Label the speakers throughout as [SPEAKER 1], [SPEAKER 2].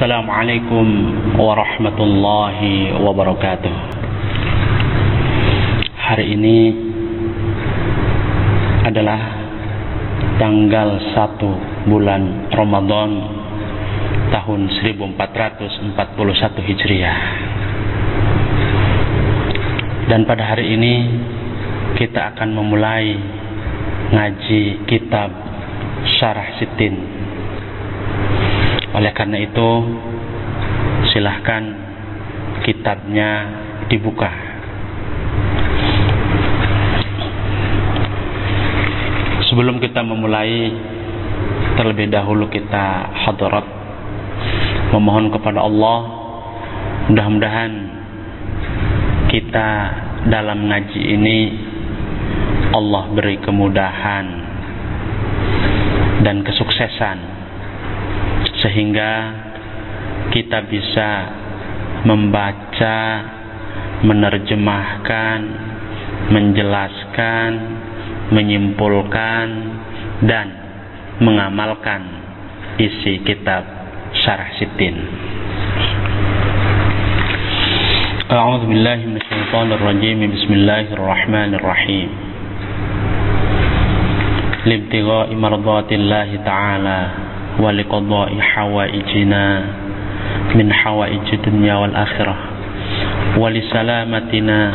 [SPEAKER 1] Assalamualaikum warahmatullahi wabarakatuh. Hari ini adalah tanggal 1 bulan Ramadan tahun 1441 Hijriah. Dan pada hari ini kita akan memulai ngaji kitab Syarah Sittin. Oleh karena itu, silahkan kitabnya dibuka. Sebelum kita memulai, terlebih dahulu kita hadirat memohon kepada Allah, mudah-mudahan kita dalam ngaji ini Allah beri kemudahan dan kesuksesan, sehingga kita bisa membaca, menerjemahkan, menjelaskan, menyimpulkan, dan mengamalkan isi kitab Syarah Sittin. A'udzu billahi minasyaitonir rajim. Bismillahirrahmanirrahim. Libtigha'i mardatillahi ta'ala wa liqada'i hawaijina min hawaiji dunya wal akhirah wa li salamatina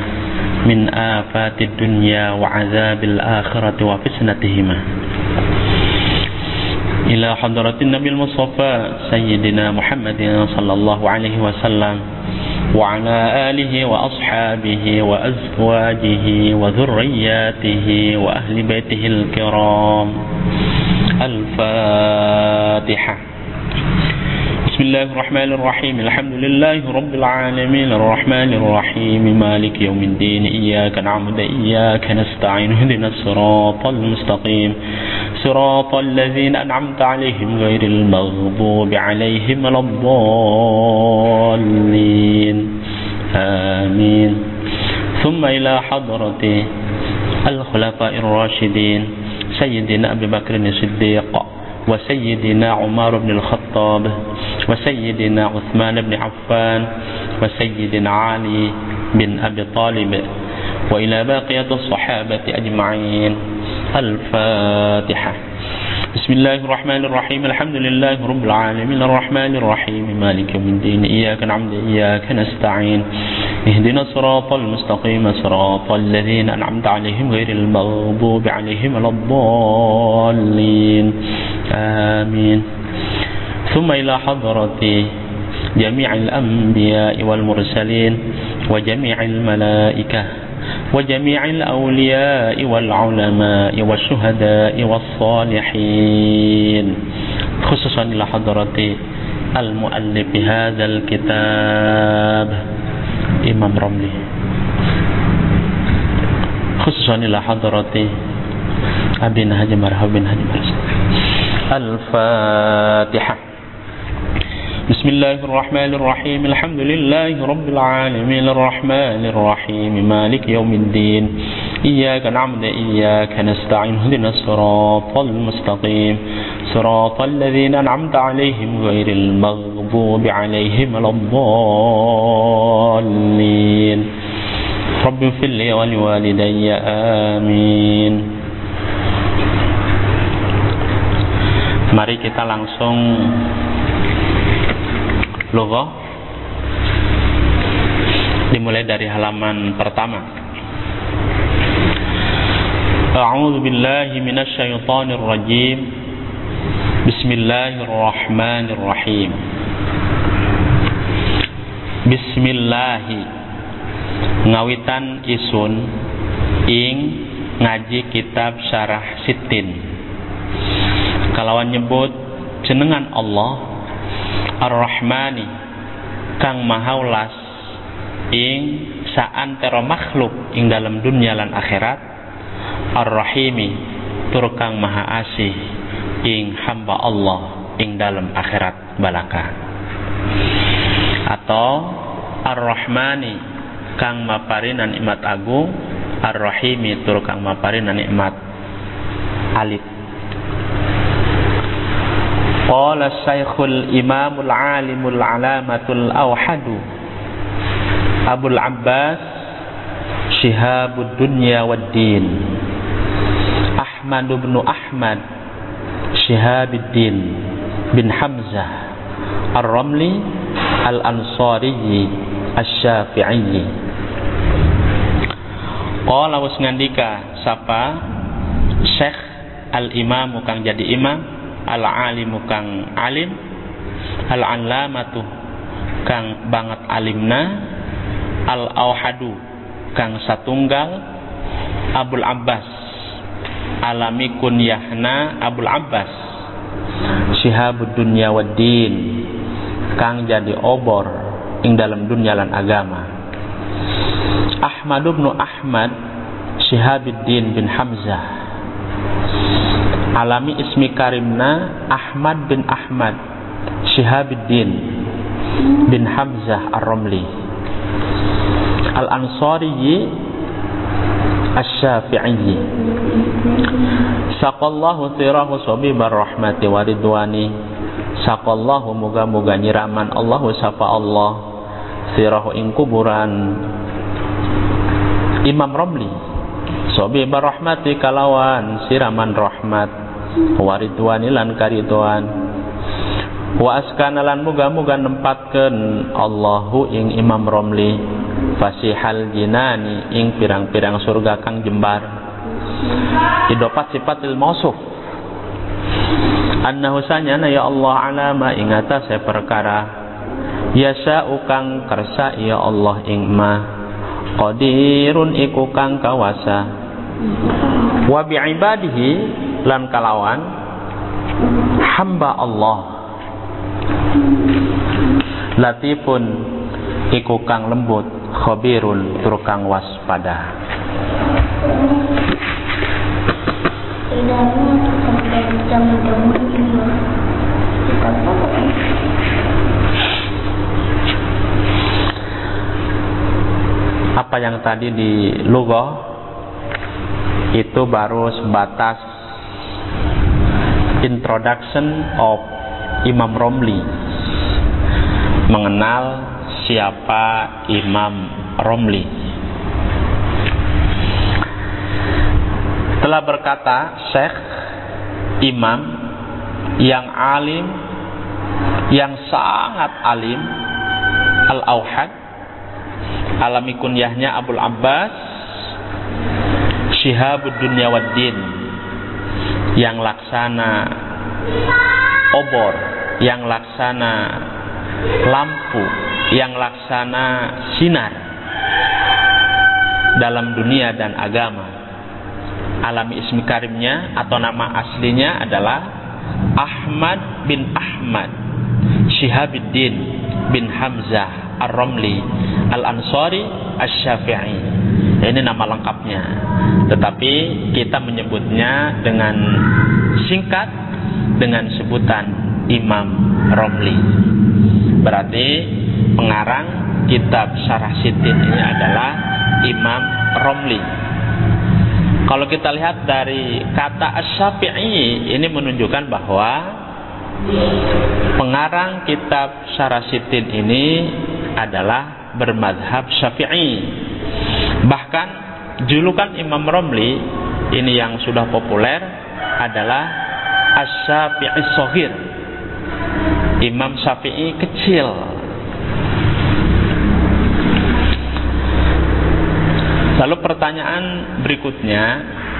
[SPEAKER 1] min afatid dunya wa azabil akhirati wa fitnatihima. Ila hadratin nabil mustafa sayyidina Muhammadin sallallahu alaihi wasallam wa ala alihi wa ashabihi wa azwajihi wa dhurriyyatihi wa ahli baitihi al-kiram. Al-Fatihah. Bismillahirrahmanirrahim. Alhamdulillahi rabbil alamin, arrahmanir rahim, maliki yaumiddin, iyyaka na'budu wa iyyaka nasta'in, ihdinas siratal mustaqim, siratal ladzina an'amta 'alaihim ghairil maghdubi 'alaihim waladdallin. Amin. Thumma ila hadrati al-khulafa'ir rasyidin Sayyidina Abu Bakr as-Siddiq wa Sayyidina Umar bin al-Khattab wa Sayyidina Uthman bin Affan wa Sayyidina Ali bin Abi Talib wa ila baqiyati as-sahabati ajma'in. Al-Fatihah. Bismillahirrahmanirrahim. Alhamdulillahi rabbil alamin, arrahmanir rahim, maliki yaumiddin, iyyaka na'budu wa iyyaka nasta'in, ihdinas siratal mustaqim, siratal ladzina an'amta 'alaihim ghairil maghdubi 'alaihim waladdallin. Amin. Thumma ila hadrati jami'il anbiya'i wal mursalin wa jami'il malaikah wa jami'il awliya'i wal 'ulama'i wasyuhada'i was salihin, khususan ila hadrati al muallif hadzal kitab Imam Ramli, khususan ila hadrati Abin Haji Marhabin Haji Marhabin. Al-Fatihah. Bismillahirrahmanirrahim. Alhamdulillahi rabbil alamin, arrahmanir rahim, maliki yaumiddin, iyyaka na'budu wa iyyaka nasta'in, ihdinas siratal mustaqim, siratal ladzina an'amta 'alaihim ghairil maghdubi 'alaihim waladdallin. Rabbi ighfirli wa liwalidayya. Amin. Mari kita langsung logo, dimulai dari halaman pertama. A'udzu billahi minasy syaithanir rajim. Bismillahirrahmanirrahim. Bismillahi ngawitan isun ing ngaji kitab Syarah Sittin kalawan nyebut jenengan Allah Ar-Rahmani kang maha welas ing saantero makhluk ing dalam dunia lan akhirat, Ar-Rahimi tur kang maha asih ing hamba Allah ing dalam akhirat balaka, atau Ar-Rahmani kang maparina nikmat agung, Ar-Rahimi tur kang maparina nikmat alit. Qala Syekhul Imamul Alimul Alamatul Awhadu Abul Abbas Syihabud Dunya Waddin Ahmad bin Ahmad Syihabuddin bin Hamzah Ar-Ramli Al-Ansari Asy-Syafi'i. Qala wis ngandika sapa Syekh Al-Imam kang jadi imam, Al-Alimu kang alim, Al-Allamatu kang banget alimna, Al-Awhadu kang satunggal, Abul Abbas alami kunyahna Abul Abbas, Syihabud Dunya Waddin kang jadi obor ing dalam dunya lan agama, Ahmad bin Ahmad Syihabuddin bin Hamzah alami ismi karimna Ahmad bin Ahmad Syihabuddin bin Hamzah Ar-Ramli Al-Ansari Asy-Syafi'i. Saqallahu thirahu sabibar rahmati wa ridwani. Saqallahu muga-muga nyiraman Allahu sapa Allah thirahu ing kuburan Imam Ramli sabibar rahmati kalawan siraman rahmat wa ridwani lan karidwan. Wa askana lan muga-muga nempatkeun Allahu ing Imam Ramli fasihal jinani ing pirang-pirang surga kang jembar. Idofat sifatil mausuf annahu sanyana ya Allah alama ing atase perkara yasa'u kang kersa ya Allah ing ma qadirun iku kang kawasa wa bi'ibadihi lan kalawan hamba Allah latifun iku kang lembut khabirun tur kang waspada. Apa yang tadi di lughah itu baru sebatas introduction of Imam Ramli, mengenal siapa Imam Ramli. Telah berkata Syekh Imam yang alim, yang sangat alim, Al-Awhad alami kunyahnya Abul Abbas Syihabud Dunya Waddin, yang laksana obor, yang laksana lampu, yang laksana sinar dalam dunia dan agama. Alami ismi karimnya atau nama aslinya adalah Ahmad bin Ahmad Syihabuddin bin Hamzah Ar-Ramli Al-Ansari Asy-Syafi'i. Ini nama lengkapnya, tetapi kita menyebutnya dengan singkat dengan sebutan Imam Ramli. Berarti pengarang kitab Syarah Sitin ini adalah Imam Ramli. Kalau kita lihat dari kata Asy-Syafi'i, ini menunjukkan bahwa pengarang kitab Syarah Sitin ini adalah bermadhab Syafi'i. Bahkan julukan Imam Ramli ini yang sudah populer adalah Asy-Syafi'i Shaghir, Imam Syafi'i kecil. Lalu pertanyaan berikutnya,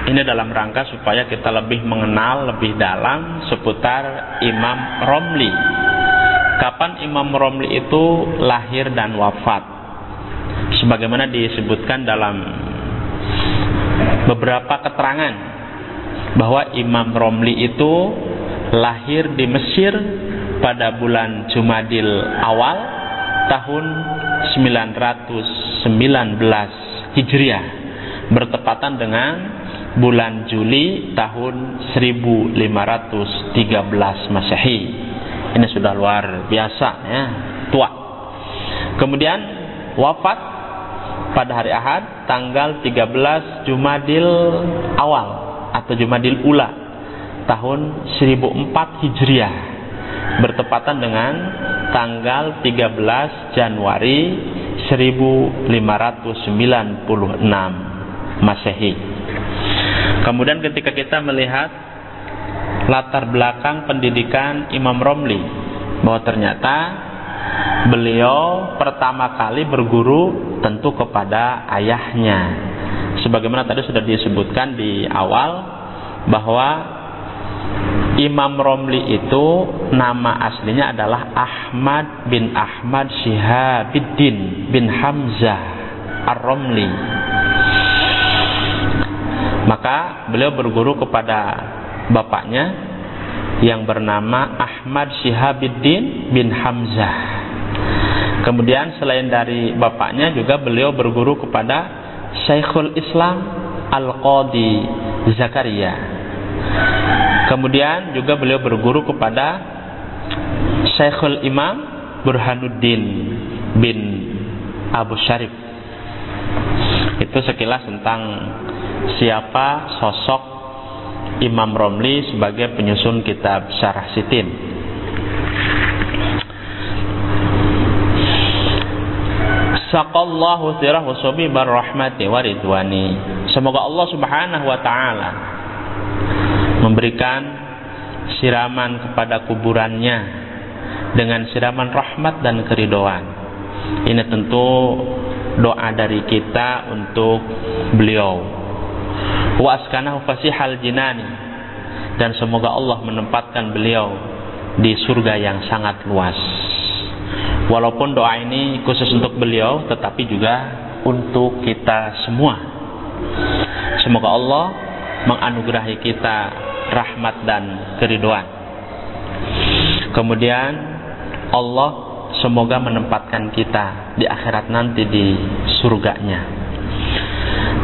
[SPEAKER 1] ini dalam rangka supaya kita lebih mengenal lebih dalam seputar Imam Ramli. Kapan Imam Ramli itu lahir dan wafat? Sebagaimana disebutkan dalam beberapa keterangan bahwa Imam Ramli itu lahir di Mesir pada bulan Jumadil Awal tahun 919 Hijriah, bertepatan dengan bulan Juli tahun 1513 Masehi. Ini sudah luar biasa ya, tua. Kemudian wafat pada hari Ahad tanggal 13 Jumadil Awal atau Jumadil Ula tahun 1004 Hijriah. bertepatan dengan tanggal 13 Januari 1596 Masehi. Kemudian ketika kita melihat latar belakang pendidikan Imam Romli, bahwa ternyata beliau pertama kali berguru tentu kepada ayahnya. Sebagaimana tadi sudah disebutkan di awal bahwa Imam Romli itu nama aslinya adalah Ahmad bin Ahmad Syihabiddin bin Hamzah Ar-Romli. Maka beliau berguru kepada bapaknya yang bernama Ahmad Syihabiddin bin Hamzah. Kemudian selain dari bapaknya juga beliau berguru kepada Syekhul Islam Al-Qadhi Zakaria. Kemudian juga beliau berguru kepada Syekhul Imam Burhanuddin bin Abu Syarif. Itu sekilas tentang siapa sosok Imam Romli sebagai penyusun kitab Syarah Sitin. Saqallahu sirahu subibar rahmati wa ridwani. Semoga Allah Subhanahu wa taala memberikan siraman kepada kuburannya dengan siraman rahmat dan keridhaan. Ini tentu doa dari kita untuk beliau. Wa askanahu fasihal jinani, dan semoga Allah menempatkan beliau di surga yang sangat luas. Walaupun doa ini khusus untuk beliau, tetapi juga untuk kita semua. Semoga Allah menganugerahi kita rahmat dan keridhaan. Kemudian Allah semoga menempatkan kita di akhirat nanti di surganya.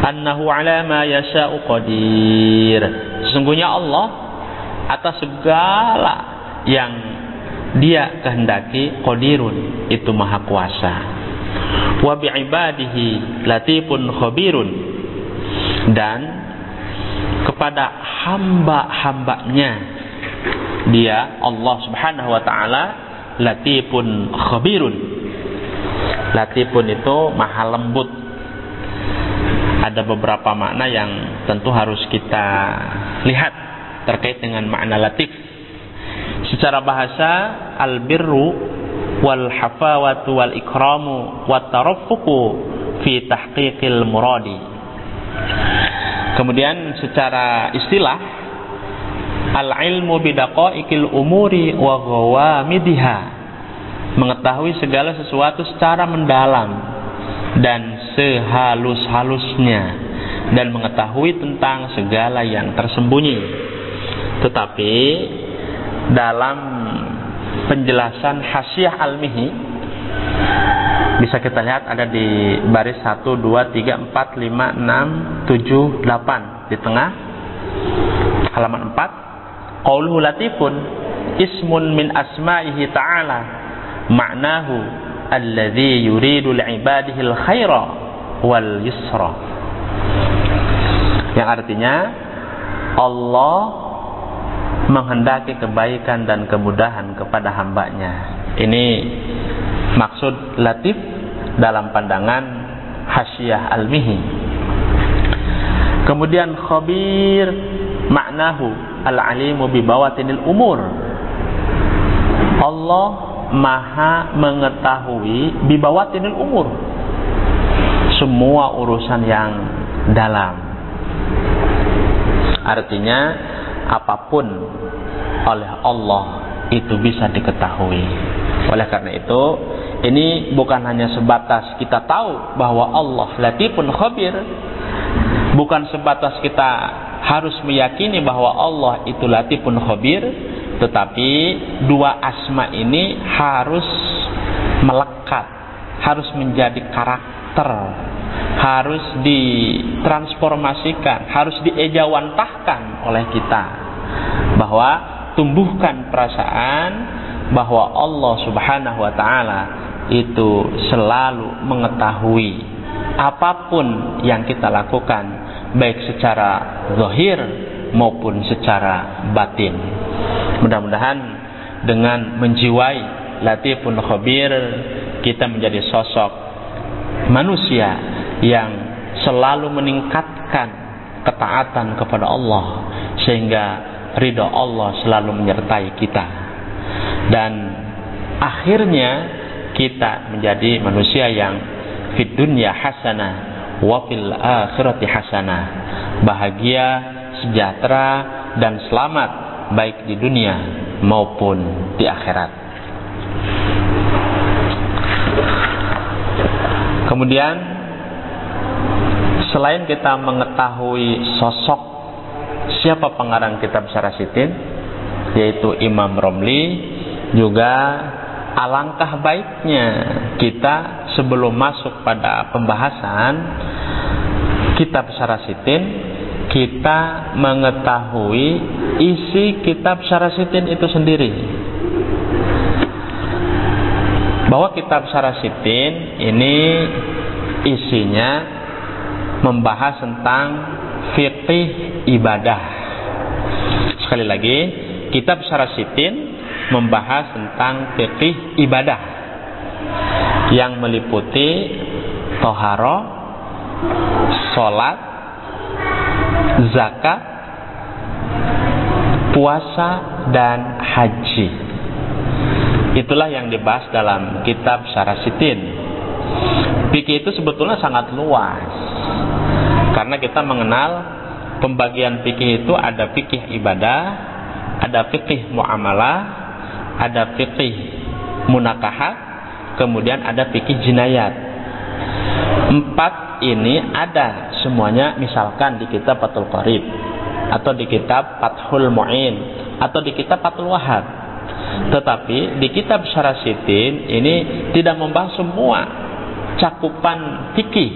[SPEAKER 1] Annahu ala ma yasha'u qadir. Sesungguhnya Allah atas segala yang Dia kehendaki qadirun, itu maha kuasa. Wa bi'ibadihi latifun khabirun, dan kepada hamba-hambanya Dia Allah Subhanahu wa taala latifun khabirun. Latifun itu maha lembut. Ada beberapa makna yang tentu harus kita lihat terkait dengan makna latif. Secara bahasa, al-birru wal hafawatu wal ikramu wat taraffuqu fi tahqiqil muradi. Kemudian secara istilah, al-ilmu bidaqaiqil umuri wa ghawamidiha, mengetahui segala sesuatu secara mendalam dan sehalus-halusnya, dan mengetahui tentang segala yang tersembunyi. Tetapi dalam penjelasan Hasyiah Al-Mihi bisa kita lihat ada di baris 1, 2, 3, 4, 5, 6, 7, 8 di tengah halaman 4. Qauluhu latifun ismun min asma'ihi ta'ala ma'nahu alladhi yuridu li'ibadihi al-khaira wal yusra, yang artinya Allah menghendaki kebaikan dan kemudahan kepada hambanya. Ini maksud latif dalam pandangan Hasyiah Al-Mihi. Kemudian khabir maknahu al-alimu bi bawatinil umur. Allah maha mengetahui bi bawatinil umur, semua urusan yang dalam. Artinya apapun oleh Allah itu bisa diketahui. Oleh karena itu, ini bukan hanya sebatas kita tahu bahwa Allah latifun khabir, bukan sebatas kita harus meyakini bahwa Allah itu latifun khabir, tetapi dua asma ini harus melekat, harus menjadi karakter, harus ditransformasikan, harus diejawantahkan oleh kita, bahwa tumbuhkan perasaan bahwa Allah Subhanahu wa taala itu selalu mengetahui apapun yang kita lakukan, baik secara zahir maupun secara batin. Mudah-mudahan dengan menjiwai latifun khabir, kita menjadi sosok manusia yang selalu meningkatkan ketaatan kepada Allah, sehingga ridha Allah selalu menyertai kita. Dan akhirnya kita menjadi manusia yang fid dunya hasanah wa fil akhirati hasanah, bahagia, sejahtera, dan selamat baik di dunia maupun di akhirat. Kemudian selain kita mengetahui sosok siapa pengarang kitab Syarasitin, yaitu Imam Romli, juga alangkah baiknya kita sebelum masuk pada pembahasan kitab Syarasitin, kita mengetahui isi kitab Syarasitin itu sendiri. Bahwa kitab Syarasitin ini isinya membahas tentang fiqih ibadah. Sekali lagi, kitab Syarasitin membahas tentang fiqih ibadah yang meliputi toharo, sholat, zakat, puasa, dan haji. Itulah yang dibahas dalam kitab Syarasitin. Fikih itu sebetulnya sangat luas, karena kita mengenal pembagian fikih itu ada fikih ibadah, ada fikih muamalah, ada fikih munakahat, kemudian ada fikih jinayat. 4 ini ada semuanya misalkan di kitab Fathul Qarib, atau di kitab Fathul Mu'in, atau di kitab Fathul Wahab. Tetapi di kitab Syarasitin ini tidak membahas semua cakupan fikih,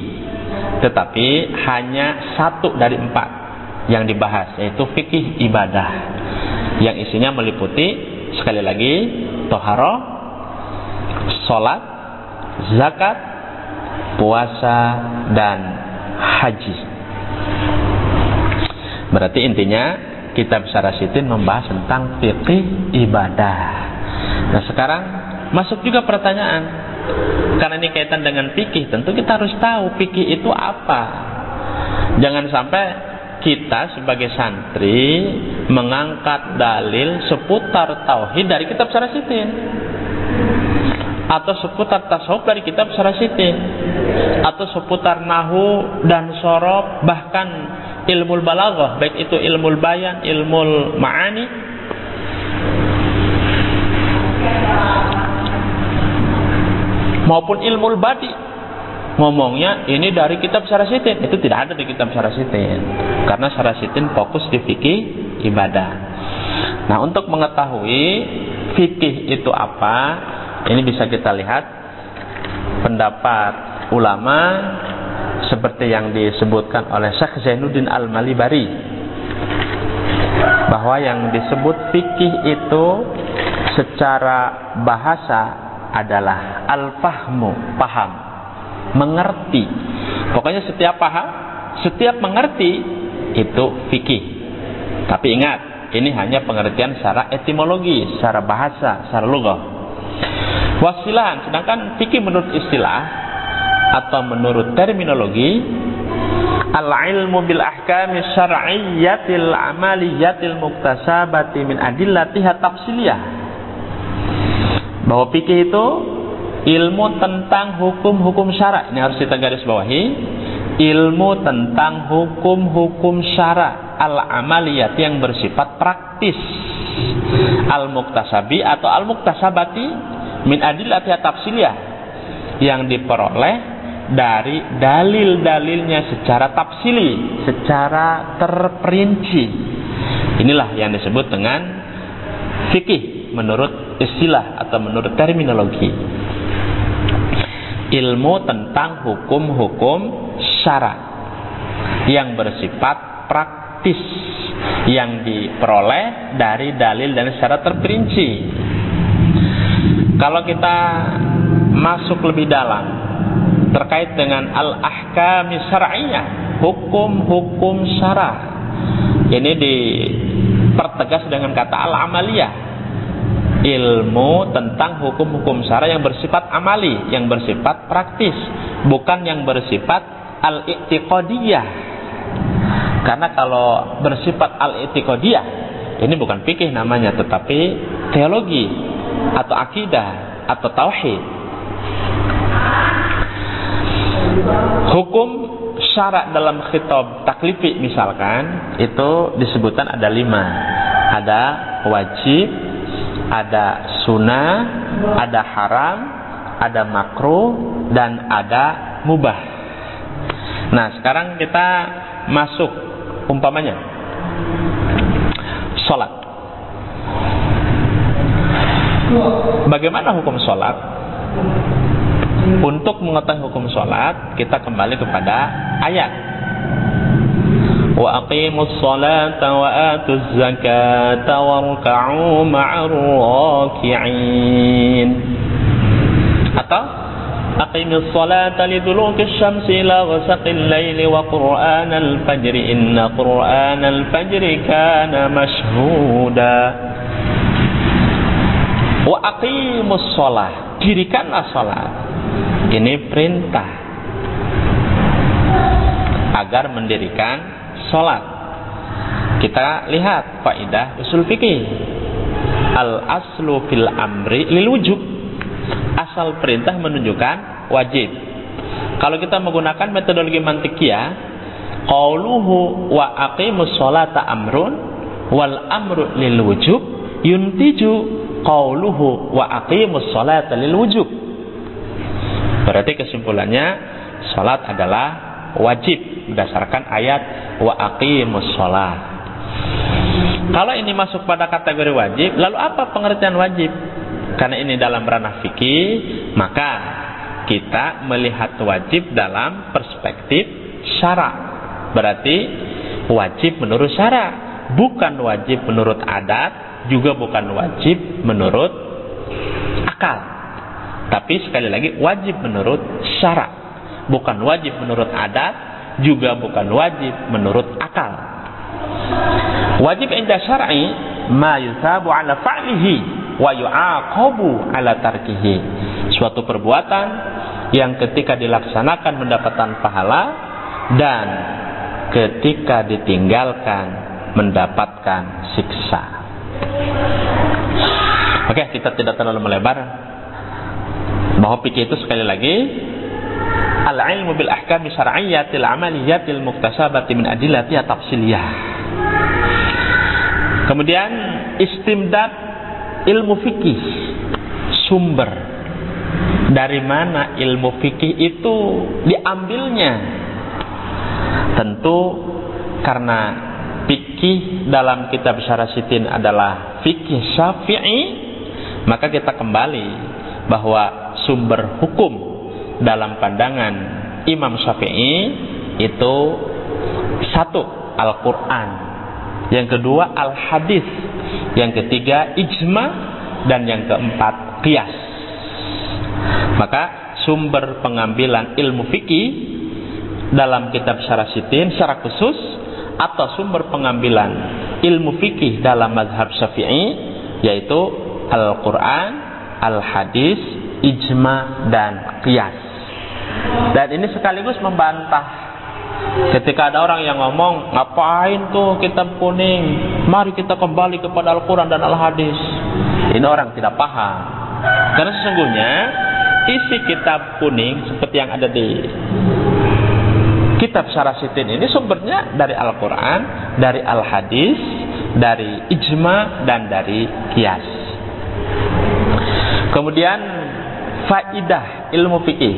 [SPEAKER 1] tetapi hanya 1 dari 4 yang dibahas, yaitu fikih ibadah, yang isinya meliputi sekali lagi toharo, sholat, zakat, puasa, dan haji. Berarti intinya kitab Syarasitin membahas tentang fikih ibadah. Nah, sekarang masuk juga pertanyaan, karena ini kaitan dengan fikih, tentu kita harus tahu fikih itu apa. Jangan sampai kita sebagai santri mengangkat dalil seputar tauhid dari kitab Syarasitin, atau seputar tasawuf dari kitab Syarasitin, atau seputar nahu dan sorof, bahkan ilmu balaghah, baik itu ilmu bayan, ilmu ma'ani, maupun ilmu badi, ngomongnya ini dari kitab Syarasitin. Itu tidak ada di kitab Syarasitin, karena Syarasitin fokus di fikih ibadah. Nah, untuk mengetahui fikih itu apa, ini bisa kita lihat pendapat ulama seperti yang disebutkan oleh Syekh Zainuddin Al-Malibari, bahwa yang disebut fikih itu secara bahasa adalah al-fahmu, paham, mengerti. Pokoknya setiap paham, setiap mengerti itu fikih. Tapi ingat, ini hanya pengertian secara etimologi, secara bahasa, secara lughah. Wasilahan, sedangkan fikih menurut istilah atau menurut terminologi, al-ilmu bil ahkami syar'iyyatil amaliyatil muktasabati min adillatiha tafsiliyah. Bahwa fikih itu ilmu tentang hukum-hukum syara'. Ini harus kita garis bawahi. Ilmu tentang hukum-hukum syara' al-amaliyat yang bersifat praktis, al-muktasabi atau al-muktasabati min adillatiha tafsiliyah, yang diperoleh dari dalil-dalilnya secara tafsili, secara terperinci. Inilah yang disebut dengan fikih menurut istilah atau menurut terminologi. Ilmu tentang hukum-hukum syara yang bersifat praktis, yang diperoleh dari dalil dan secara terperinci. Kalau kita masuk lebih dalam terkait dengan al-ahkami syar'iyyah, hukum-hukum syara', ini dipertegas dengan kata al-amaliyah.
[SPEAKER 2] ilmu tentang hukum-hukum syara yang bersifat amali, yang bersifat praktis, bukan yang bersifat al-i'tiqadiyah. Karena kalau bersifat al-i'tiqadiyah, ini bukan fikih namanya, tetapi teologi atau akidah atau tauhid. Hukum syarat dalam khitab taklifi misalkan, itu disebutkan ada 5. Ada wajib, ada sunnah, ada haram, ada makruh, dan ada mubah. Nah, sekarang kita masuk umpamanya sholat. Bagaimana hukum sholat? Untuk mengetahui hukum sholat, kita kembali kepada ayat. Wa aqimus sholata wa atuz zakata warka'u ma'ar raki'in. Atau aqimus sholata liduluki syamsi ila ghasaqil laili wa qur'anal fajri inna qur'anal fajri kana mashhuda. Wa aqimus sholat, dirikanlah sholat. Ini perintah agar mendirikan sholat. Kita lihat faidah usul fikih. Al aslu fil amri lil wujub. Asal perintah menunjukkan wajib. Kalau kita menggunakan metodologi mantikiyah, qauluhu wa aqimus sholata amrun wal amru lil wujub yuntiju qauluhu wa aqimus sholata lil wujub. Berarti kesimpulannya salat adalah wajib berdasarkan ayat wa aqimus shalah. Kalau ini masuk pada kategori wajib, lalu apa pengertian wajib? Karena ini dalam ranah fikih, maka kita melihat wajib dalam perspektif syara. Berarti wajib menurut syara, bukan wajib menurut adat, juga bukan wajib menurut akal. Tapi sekali lagi wajib menurut syara, bukan wajib menurut adat, juga bukan wajib menurut akal. Wajib inda syar'i ma yusabu ala fa'lihi wa yu'aqabu ala tarkihi. Suatu perbuatan yang ketika dilaksanakan mendapatkan pahala dan ketika ditinggalkan mendapatkan siksa. Oke, kita tidak terlalu melebar. Bahwa fikih itu sekali lagi al-ilmu bil ahkam syar'iyyatil amaliyatil muktasabati min adillati tafsiliyah. Kemudian istimdad ilmu fikih, sumber dari mana ilmu fikih itu diambilnya. Tentu karena fikih dalam kitab Syarah Sitin adalah fikih Syafi'i, maka kita kembali bahwa sumber hukum dalam pandangan Imam Syafi'i itu 1, Al-Quran, yang kedua Al-Hadis, yang ketiga ijma, dan yang keempat qiyas. Maka sumber pengambilan ilmu fikih dalam kitab Syarah Sitin secara khusus, atau sumber pengambilan ilmu fikih dalam mazhab Syafi'i, yaitu Al-Quran, Al-Hadis, ijma, dan qiyas. Dan ini sekaligus membantah ketika ada orang yang ngomong, ngapain tuh kitab kuning, mari kita kembali kepada Al-Quran dan Al-Hadis. Ini orang tidak paham. Karena sesungguhnya isi kitab kuning seperti yang ada di kitab Syarah Sitin ini sumbernya dari Al-Quran, dari Al-Hadis, dari ijma, dan dari qiyas. Kemudian faidah ilmu fikih,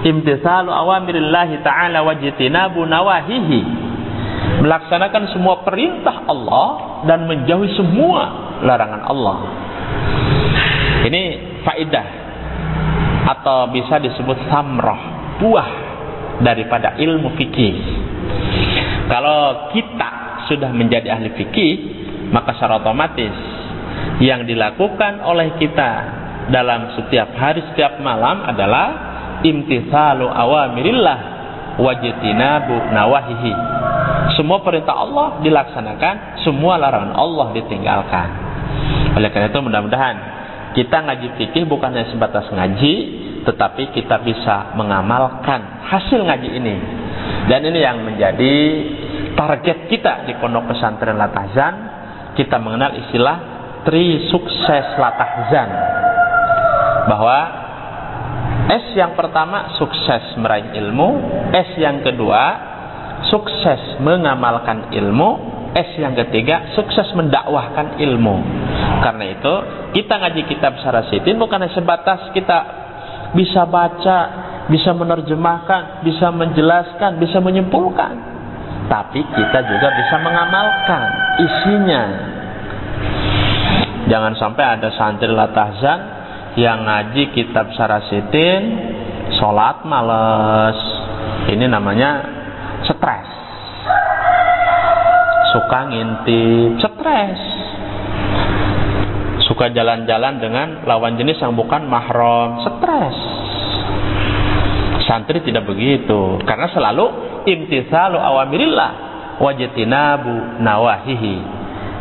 [SPEAKER 2] imtitsalu awamirillahi ta'ala wajtinabu nawahihi, melaksanakan semua perintah Allah dan menjauhi semua larangan Allah. Ini faidah atau bisa disebut samrah, buah daripada ilmu fikih. Kalau kita sudah menjadi ahli fikih, maka secara otomatis yang dilakukan oleh kita dalam setiap hari, setiap malam adalah imtitsalu awamirillah wajtinabu nawahihi. Semua perintah Allah dilaksanakan, semua larangan Allah ditinggalkan. Oleh karena itu mudah-mudahan kita ngaji fikih bukan hanya sebatas ngaji, tetapi kita bisa mengamalkan hasil ngaji ini. Dan ini yang menjadi target kita di Pondok Pesantren Latahzan. Kita mengenal istilah Tri Sukses Latahzan, bahwa S yang pertama sukses meraih ilmu, S yang kedua sukses mengamalkan ilmu, S yang ketiga sukses mendakwahkan ilmu. Karena itu kita ngaji kitab Syarasitin bukan hanya sebatas kita bisa baca, bisa menerjemahkan, bisa menjelaskan, bisa menyimpulkan, tapi kita juga bisa mengamalkan isinya. Jangan sampai ada santri Latahzan yang ngaji kitab Syarasitin, sholat males. Ini namanya stres, suka ngintip, stres, suka jalan-jalan dengan lawan jenis yang bukan mahram, stres. Santri tidak begitu, karena selalu imtitsalu awamirillah wajtinabu nawahihi,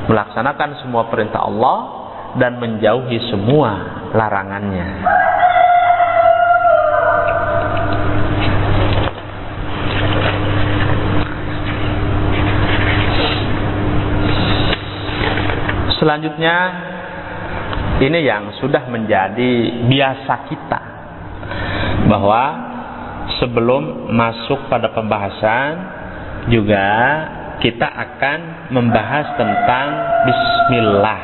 [SPEAKER 2] melaksanakan semua perintah Allah dan menjauhi semua larangannya. Selanjutnya, ini yang sudah menjadi biasa kita, bahwa sebelum masuk pada pembahasan juga kita akan membahas tentang bismillah.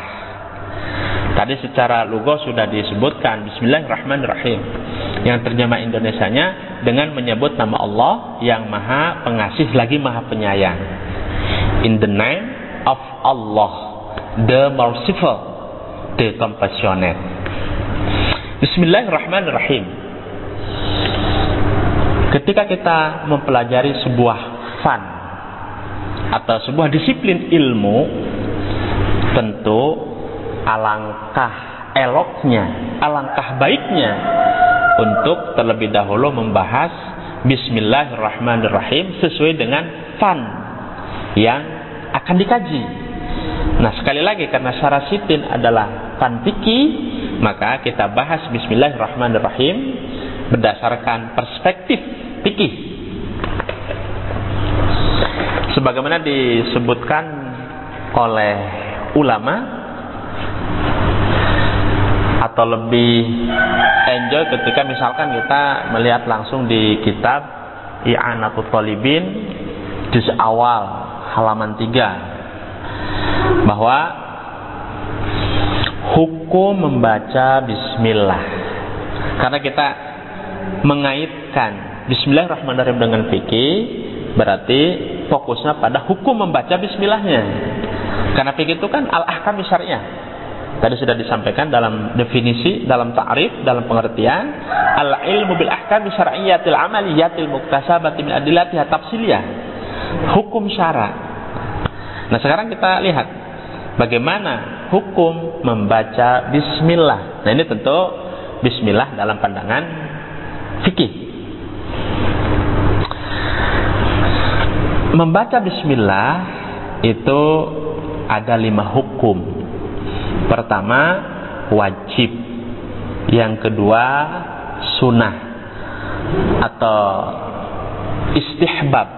[SPEAKER 2] Tadi secara lughah sudah disebutkan Bismillahirrahmanirrahim, yang terjemah Indonesianya dengan menyebut nama Allah yang Maha Pengasih lagi Maha Penyayang. In the name of Allah, the merciful, the compassionate. Bismillahirrahmanirrahim. Ketika kita mempelajari sebuah fan atau sebuah disiplin ilmu, tentu alangkah eloknya, alangkah baiknya untuk terlebih dahulu membahas Bismillahirrahmanirrahim sesuai dengan fan yang akan dikaji. Nah, sekali lagi karena Syarasitin adalah fan fikih, maka kita bahas Bismillahirrahmanirrahim berdasarkan perspektif fikih. Sebagaimana disebutkan oleh ulama, atau lebih enjoy ketika misalkan kita melihat langsung di kitab I'anatul Thalibin juz awal halaman 3, bahwa hukum membaca bismillah. Karena kita mengaitkan Bismillahirrahmanirrahim dengan fikih, berarti fokusnya pada hukum membaca bismillahnya. Karena fikih itu kan al-ahkam syariah. Tadi sudah disampaikan dalam definisi, dalam ta'rif, dalam pengertian, al-ilmu bil ahkam syar'iyyatil amaliyatil muktasabati min adillatiha tafsiliyah. Hukum syara'. Nah, sekarang kita lihat bagaimana hukum membaca bismillah. Nah, ini tentu bismillah dalam pandangan fikih. Membaca bismillah itu ada 5 hukum. Pertama, wajib. Yang kedua, sunnah atau istihbab,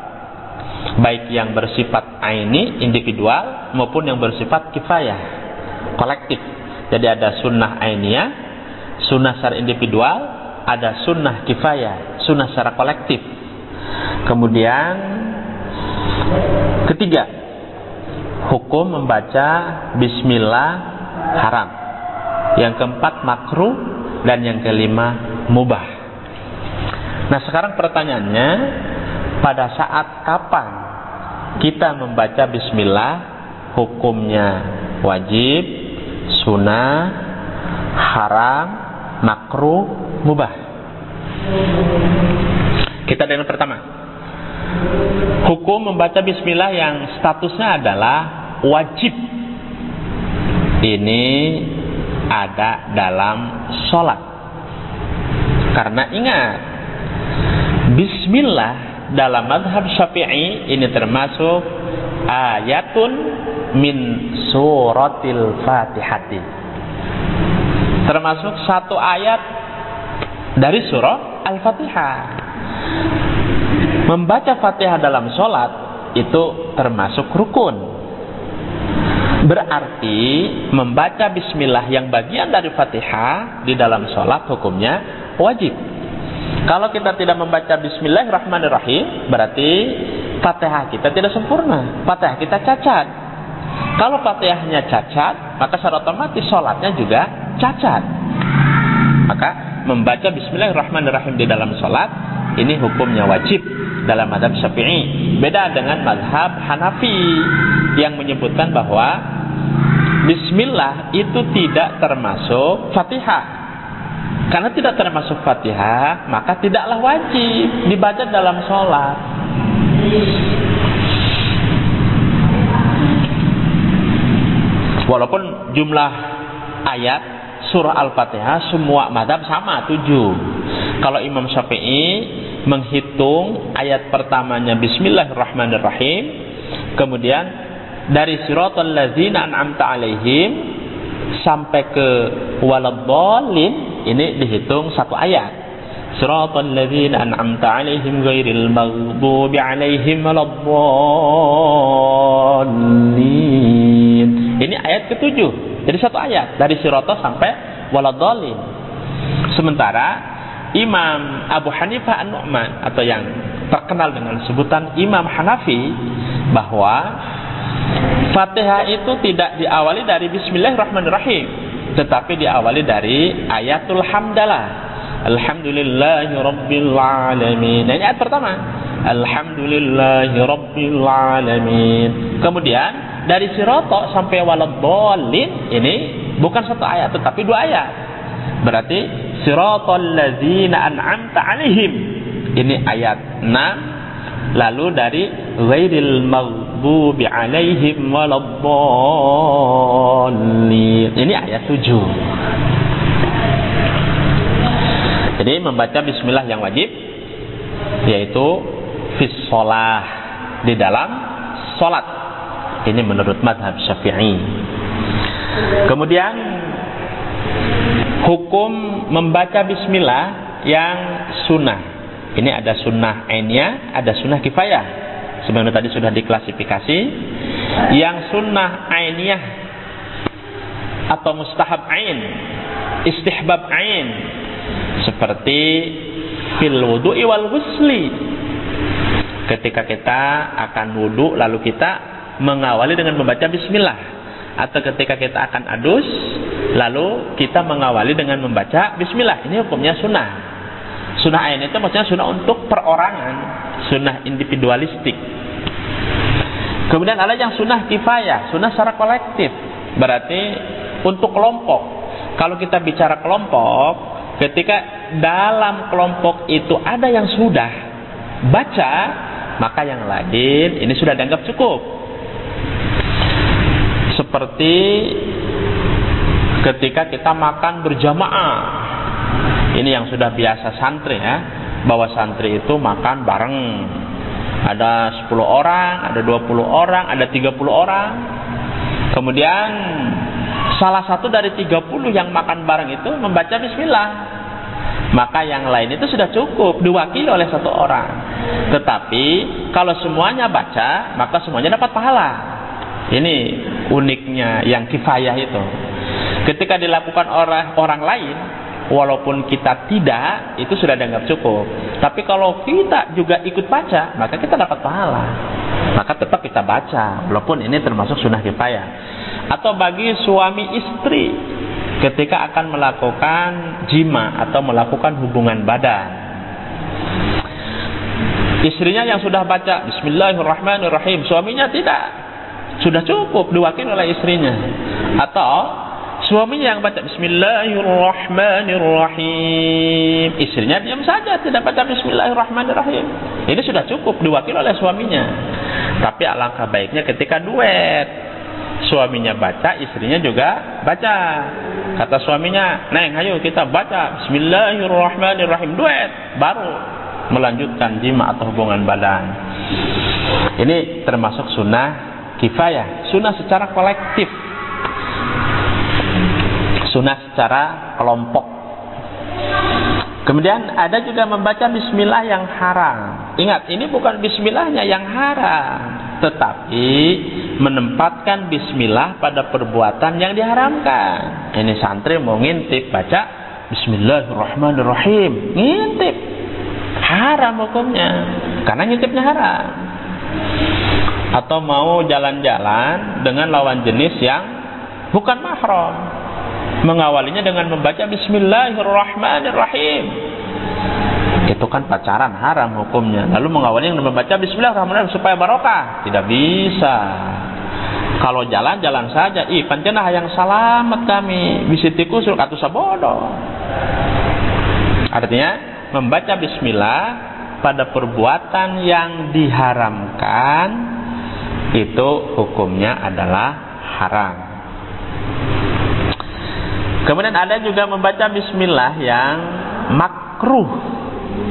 [SPEAKER 2] baik yang bersifat aini, individual, maupun yang bersifat kifayah, kolektif. Jadi ada sunnah ainiyah, sunnah secara individual, ada sunnah kifayah, sunnah secara kolektif. Kemudian ketiga, hukum membaca bismillah haram. Yang keempat makruh, dan yang kelima mubah. Nah, sekarang pertanyaannya, pada saat kapan kita membaca bismillah? Hukumnya wajib, sunnah, haram, makruh, mubah. Kita dengan pertama, hukum membaca bismillah yang statusnya adalah wajib. Ini ada dalam sholat. Karena ingat, bismillah dalam mazhab Syafi'i ini termasuk ayatun min suratil Fatihati. termasuk satu ayat dari surah Al-Fatihah. Membaca Fatihah dalam sholat itu termasuk rukun. Berarti membaca bismillah yang bagian dari Fatihah di dalam sholat hukumnya wajib. Kalau kita tidak membaca bismillahirrahmanirrahim, berarti Fatihah kita tidak sempurna, Fatihah kita cacat. Kalau Fatihahnya cacat, maka secara otomatis sholatnya juga cacat. Maka membaca bismillahirrahmanirrahim di dalam sholat ini hukumnya wajib dalam mazhab Syafi'i. Beda dengan mazhab Hanafi yang menyebutkan bahwa bismillah itu tidak termasuk Fatihah. Karena tidak termasuk Fatihah, maka tidaklah wajib dibaca dalam sholat. Walaupun jumlah ayat surah Al-Fatihah semua mazhab sama 7. Kalau Imam Syafi'i menghitung ayat pertamanya bismillahirrahmanirrahim, kemudian dari siratal ladzina an'amta alaihim sampai ke waladdallin, ini dihitung satu ayat. Siratal ladzina an'amta alaihim ghairil maghdubi alaihim waladdallin. Ini ayat ke-7. Jadi satu ayat dari sirata sampai waladdallin. Sementara Imam Abu Hanifah An-Nu'man atau yang terkenal dengan sebutan Imam Hanafi, bahwa Fatihah itu tidak diawali dari bismillahirrahmanirrahim, tetapi diawali dari ayatul hamdalah. Alhamdulillahi rabbil alamin. Nah, ini ayat pertama. Alhamdulillahi rabbil alamin. Kemudian dari sirata sampai waladdallin ini bukan satu ayat tetapi dua ayat. Berarti siratal ladzina an'amta alaihim ini ayat 6, lalu dari ghairil maghdubi alaihim waladdallin ini ayat 7. Jadi membaca bismillah yang wajib yaitu fis shalah, di dalam salat. Ini menurut mazhab Syafi'i. Kemudian hukum membaca bismillah yang sunnah. Ini ada sunnah ainiyah, ada sunnah kifayah. Sebenarnya tadi sudah diklasifikasi. Yang sunnah ainiyah atau mustahab ain, istihbab ain, seperti fil wudu'i wal ghusli. Ketika kita akan wudu lalu kita mengawali dengan membaca bismillah, atau ketika kita akan adus lalu kita mengawali dengan membaca bismillah. Ini hukumnya sunnah. Sunnah ain itu maksudnya sunnah untuk perorangan, sunnah individualistik. Kemudian ada yang sunnah kifayah, sunnah secara kolektif, berarti untuk kelompok. Kalau kita bicara kelompok, ketika dalam kelompok itu ada yang sudah baca, maka yang lain ini sudah dianggap cukup. Seperti ketika kita makan berjamaah, ini yang sudah biasa santri ya, bahwa santri itu makan bareng. Ada 10 orang, ada 20 orang, ada 30 orang. Kemudian salah satu dari 30 yang makan bareng itu membaca bismillah, maka yang lain itu sudah cukup diwakili oleh satu orang. Tetapi kalau semuanya baca, maka semuanya dapat pahala. Ini uniknya yang kifayah itu. Ketika dilakukan oleh orang lain, walaupun kita tidak, itu sudah dianggap cukup. Tapi kalau kita juga ikut baca, maka kita dapat pahala. Maka tetap kita baca, walaupun ini termasuk sunnah kifayah. Atau bagi suami istri, ketika akan melakukan jima atau melakukan hubungan badan, istrinya yang sudah baca bismillahirrahmanirrahim, suaminya tidak, sudah cukup diwakili oleh istrinya. Atau suaminya yang baca bismillahirrahmanirrahim, istrinya diam saja tidak baca bismillahirrahmanirrahim, ini sudah cukup diwakili oleh suaminya. Tapi alangkah baiknya ketika duet, suaminya baca, istrinya juga baca. Kata suaminya, "Neng, ayo kita baca bismillahirrahmanirrahim," duet, baru melanjutkan jima atau hubungan badan. Ini termasuk sunnah kifayah, sunnah secara kolektif. sunnah secara kelompok. Kemudian ada juga membaca bismillah yang haram. Ingat, ini bukan bismillahnya yang haram, tetapi menempatkan bismillah pada perbuatan yang diharamkan. Ini santri mau ngintip baca bismillahirrahmanirrahim, ngintip, haram hukumnya karena ngintipnya haram. Atau mau jalan-jalan dengan lawan jenis yang bukan mahram, mengawalinya dengan membaca bismillahirrahmanirrahim, itu kan pacaran, haram hukumnya. Lalu mengawalinya dengan membaca bismillahirrahmanirrahim supaya barokah, tidak bisa. Kalau jalan-jalan saja, panjenah yang selamat kami bisa tikusul atau sabodo. Artinya membaca bismillah pada perbuatan yang diharamkan itu hukumnya adalah haram. Kemudian ada juga membaca bismillah yang makruh.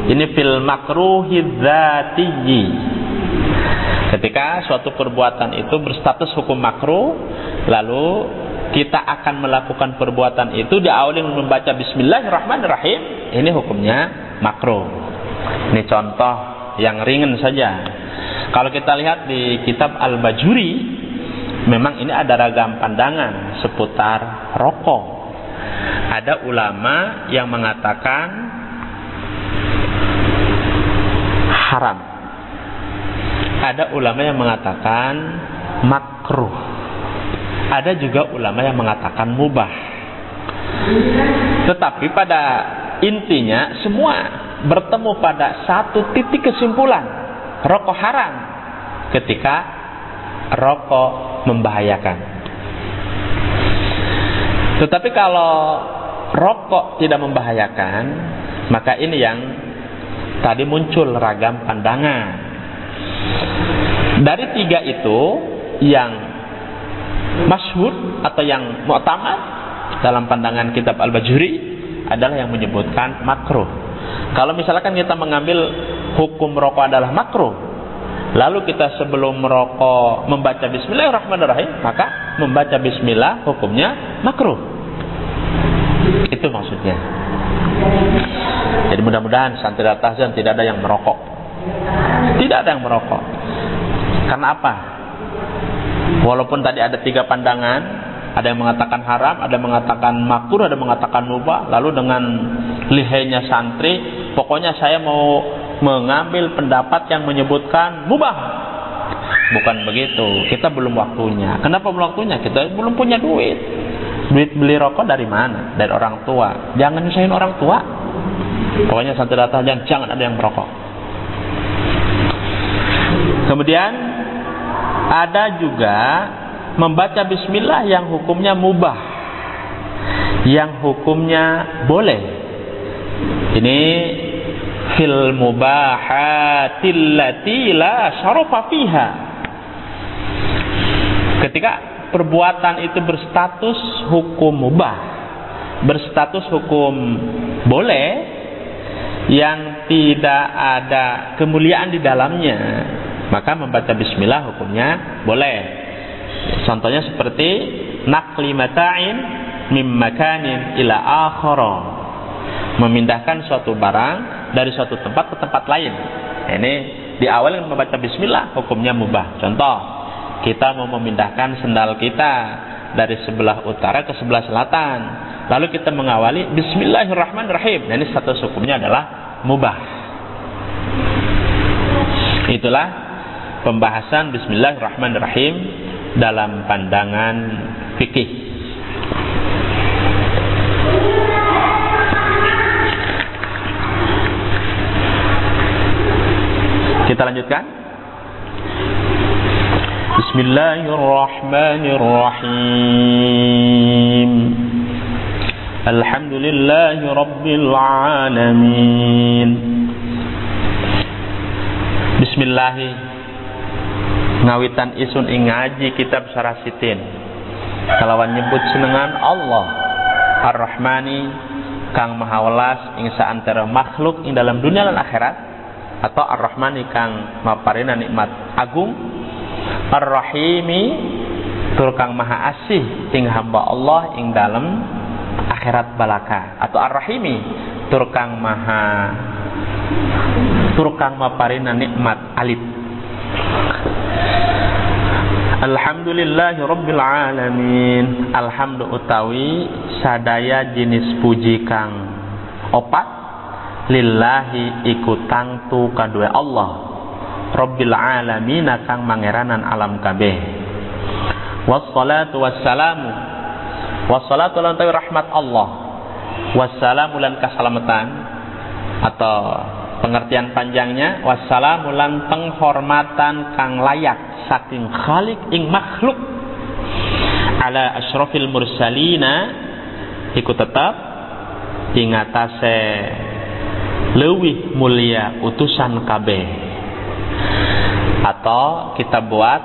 [SPEAKER 2] Ini fil makruhi dzatiyyi. Ketika suatu perbuatan itu berstatus hukum makruh, lalu kita akan melakukan perbuatan itu diawali dengan membaca bismillahirrahmanirrahim, ini hukumnya makruh. Ini contoh yang ringan saja. Kalau kita lihat di kitab Al-Bajuri, memang ini ada ragam pandangan seputar rokok. Ada ulama yang mengatakan haram. Ada ulama yang mengatakan makruh. Ada juga ulama yang mengatakan mubah. Tetapi pada intinya semua bertemu pada satu titik kesimpulan, rokok haram ketika rokok membahayakan. Tetapi kalau rokok tidak membahayakan, maka ini yang tadi muncul ragam pandangan. Dari tiga itu, yang masyhur atau yang mu'tamad dalam pandangan kitab Al-Bajuri adalah yang menyebutkan makruh. Kalau misalkan kita mengambil hukum rokok adalah makruh, lalu kita sebelum merokok membaca bismillahirrahmanirrahim, maka membaca bismillah hukumnya makruh. Itu maksudnya. Jadi mudah-mudahan santri Al-Tahzan tidak ada yang merokok. Tidak ada yang merokok. Karena apa? Walaupun tadi ada tiga pandangan, ada yang mengatakan haram, ada yang mengatakan makruh, ada yang mengatakan mubah. Lalu dengan lihainya santri, pokoknya saya mau mengambil pendapat yang menyebutkan mubah. Bukan begitu. Kita belum waktunya. Kenapa belum waktunya? Kita belum punya duit. Duit beli rokok dari mana? Dari orang tua. Jangan nyusahin orang tua. Pokoknya santri datang, jangan ada yang merokok. Kemudian ada juga membaca bismillah yang hukumnya mubah, yang hukumnya boleh. Ini fil mubahatil lati la syarafa fiha. Ketika perbuatan itu berstatus hukum mubah, berstatus hukum boleh, yang tidak ada kemuliaan di dalamnya, maka membaca bismillah hukumnya boleh. Contohnya seperti naqli mata'in mim makanin ila akhara, memindahkan suatu barang dari suatu tempat ke tempat lain. Ini diawali dengan membaca bismillah, hukumnya mubah. Contoh, kita mau memindahkan sendal kita dari sebelah utara ke sebelah selatan, lalu kita mengawali bismillahirrahmanirrahim. Nah, ini status hukumnya adalah mubah. Itulah pembahasan bismillahirrahmanirrahim dalam pandangan fikih. Kita lanjutkan. Bismillahirrahmanirrahim. Alhamdulillahi rabbil alamin. Bismillahi ngawitan isun ing ngaji kitab Sarasitin kalawan nyebut senengan Allah Ar-Rahmani kang maha welas ing saantara makhluk ing dalam dunia lan akhirat, atau Ar-Rahmani kang maparina nikmat agung, Ar-Rahimi tur kang maha asih ing hamba Allah ing dalam akhirat balaka. Atau ar-rahimi, turkang maparina nikmat alit. Alhamdulillahi rabbil alamin. Alhamdu utawi sadaya jenis puji kang opat lillahi iku tangtu kadue Allah rabbil alamin kang mangeranan alam kabeh. Wassalatu wassalamu, wassalatu lan tawi rahmat Allah, wassalamu lan kasalamatan, atau pengertian panjangnya wassalamu lan penghormatan kang layak saking khalik ing makhluk ala asyrafil mursalina iku tetap ing atase leuwih mulia utusan kabeh. Atau kita buat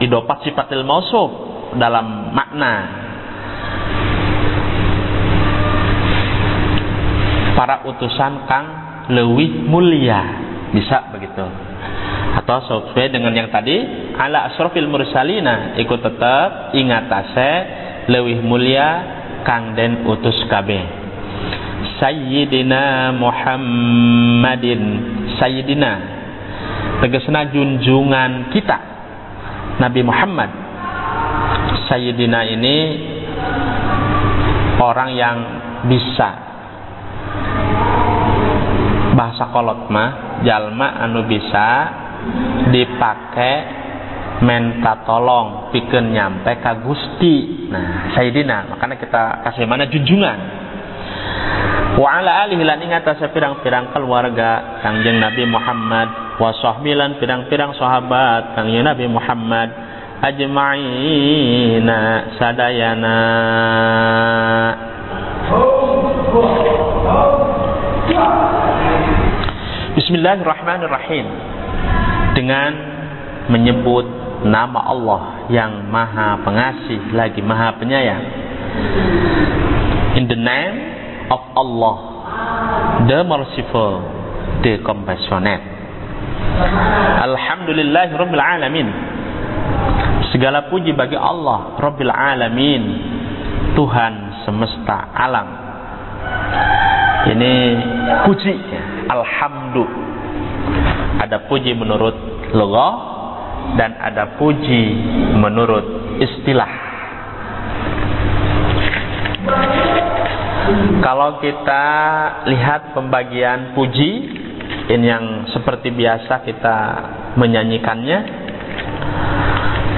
[SPEAKER 2] idofat sifatil mausuf dalam makna para utusan kang leuwih mulia, bisa begitu. Atau sesuai dengan yang tadi ala asrofil mursalina iku tetap ingatase leuwih mulia kang den utus kabeh. Sayyidina Muhammadin, Sayyidina tegasna junjungan kita Nabi Muhammad. Sayyidina ini orang yang bisa bahasa kolot mah jalma anu bisa dipakai minta tolong pikeun nyampe ka Gusti. Nah, Sayyidina, makanya kita kasih mana junjungan. Wa ala alihi lan ing atase pirang-pirang keluarga Kangjeng Nabi Muhammad, wa sahbilan pirang-pirang sahabat Kangjeng Nabi Muhammad ajma'ina sadayana. Bismillahirrahmanirrahim. Dengan menyebut nama Allah yang Maha Pengasih lagi Maha Penyayang. In the name of Allah, the Merciful, the Compassionate. Alhamdulillahirabbil alamin. Segala puji bagi Allah Rabbil alamin, Tuhan semesta alam. Ini puji, alhamdu. Ada puji menurut lugah dan ada puji menurut istilah. Kalau kita lihat pembagian puji ini yang seperti biasa kita menyanyikannya,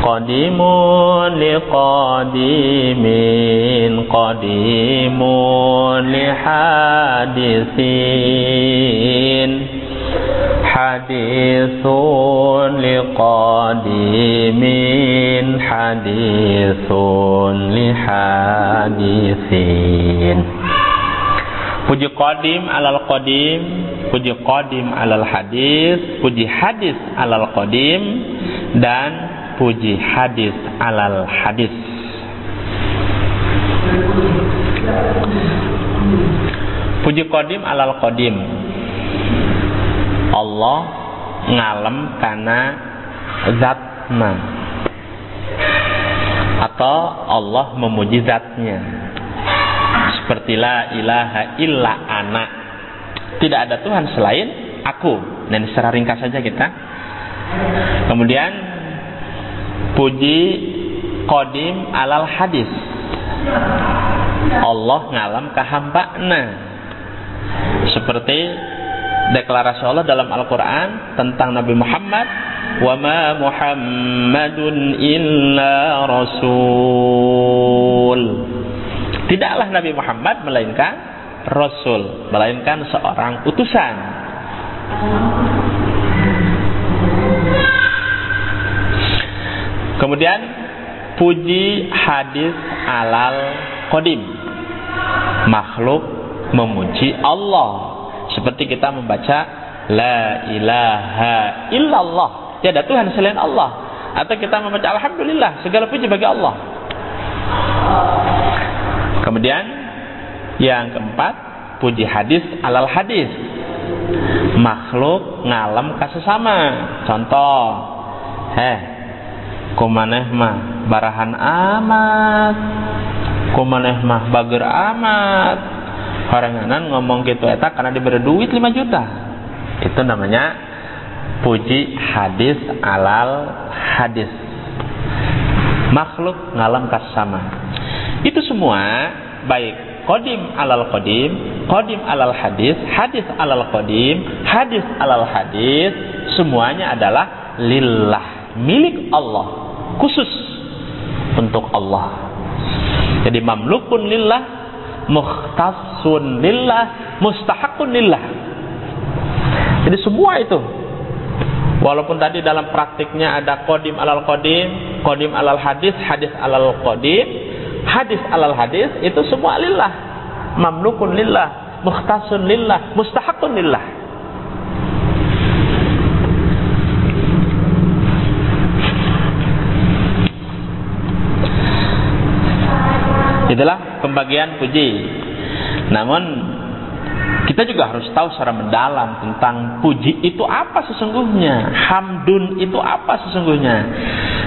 [SPEAKER 2] qadimun li qadimin, qadimun li hadisin, hadithun li qadimin, hadithun li hadithin. Puji qadim alal qadim, puji qadim alal hadis, puji hadis alal qadim, dan puji hadis alal hadis. Puji qadim alal qadim, Allah ngalem karena zatna, atau Allah memuji zatnya. Seperti la ilaha illa ana, tidak ada Tuhan selain aku. Dan secara ringkas saja kita. Kemudian puji qadim alal hadis, Allah ngalam ka hambana. Seperti deklarasi Allah dalam Al-Quran tentang Nabi Muhammad, wa ma Muhammadun illa rasul. Tidaklah Nabi Muhammad melainkan rasul, melainkan seorang utusan. Kemudian puji hadis alal qadim, makhluk memuji Allah. Seperti kita membaca la ilaha illallah, tiada Tuhan selain Allah. Atau kita membaca alhamdulillah, segala puji bagi Allah. Kemudian yang keempat, puji hadis alal hadis, makhluk ngalem ka sesama. Contoh, kumaneh mah barahan amat, Kumaneh mah bager amat. Horenganan ngomong gitu eta karena diberi duit 5 juta. Itu namanya puji hadis alal hadis. Makhluk ngalam kasama. Itu semua baik qadim alal qadim, qadim alal hadis, hadis alal qadim, hadis alal hadis, semuanya adalah lillah, milik Allah, khusus untuk Allah. Jadi mamlukun lillah, mukhtasun lillah, mustahakun lillah. Jadi semua itu, walaupun tadi dalam praktiknya ada qadim alal qadim, qadim alal hadis, hadis alal qadim, hadis alal hadis, itu semua lillah, mamlukun lillah, mukhtasun lillah, mustahakun lillah. Itulah pembagian puji. Namun kita juga harus tahu secara mendalam tentang puji itu apa sesungguhnya, hamdun itu apa sesungguhnya.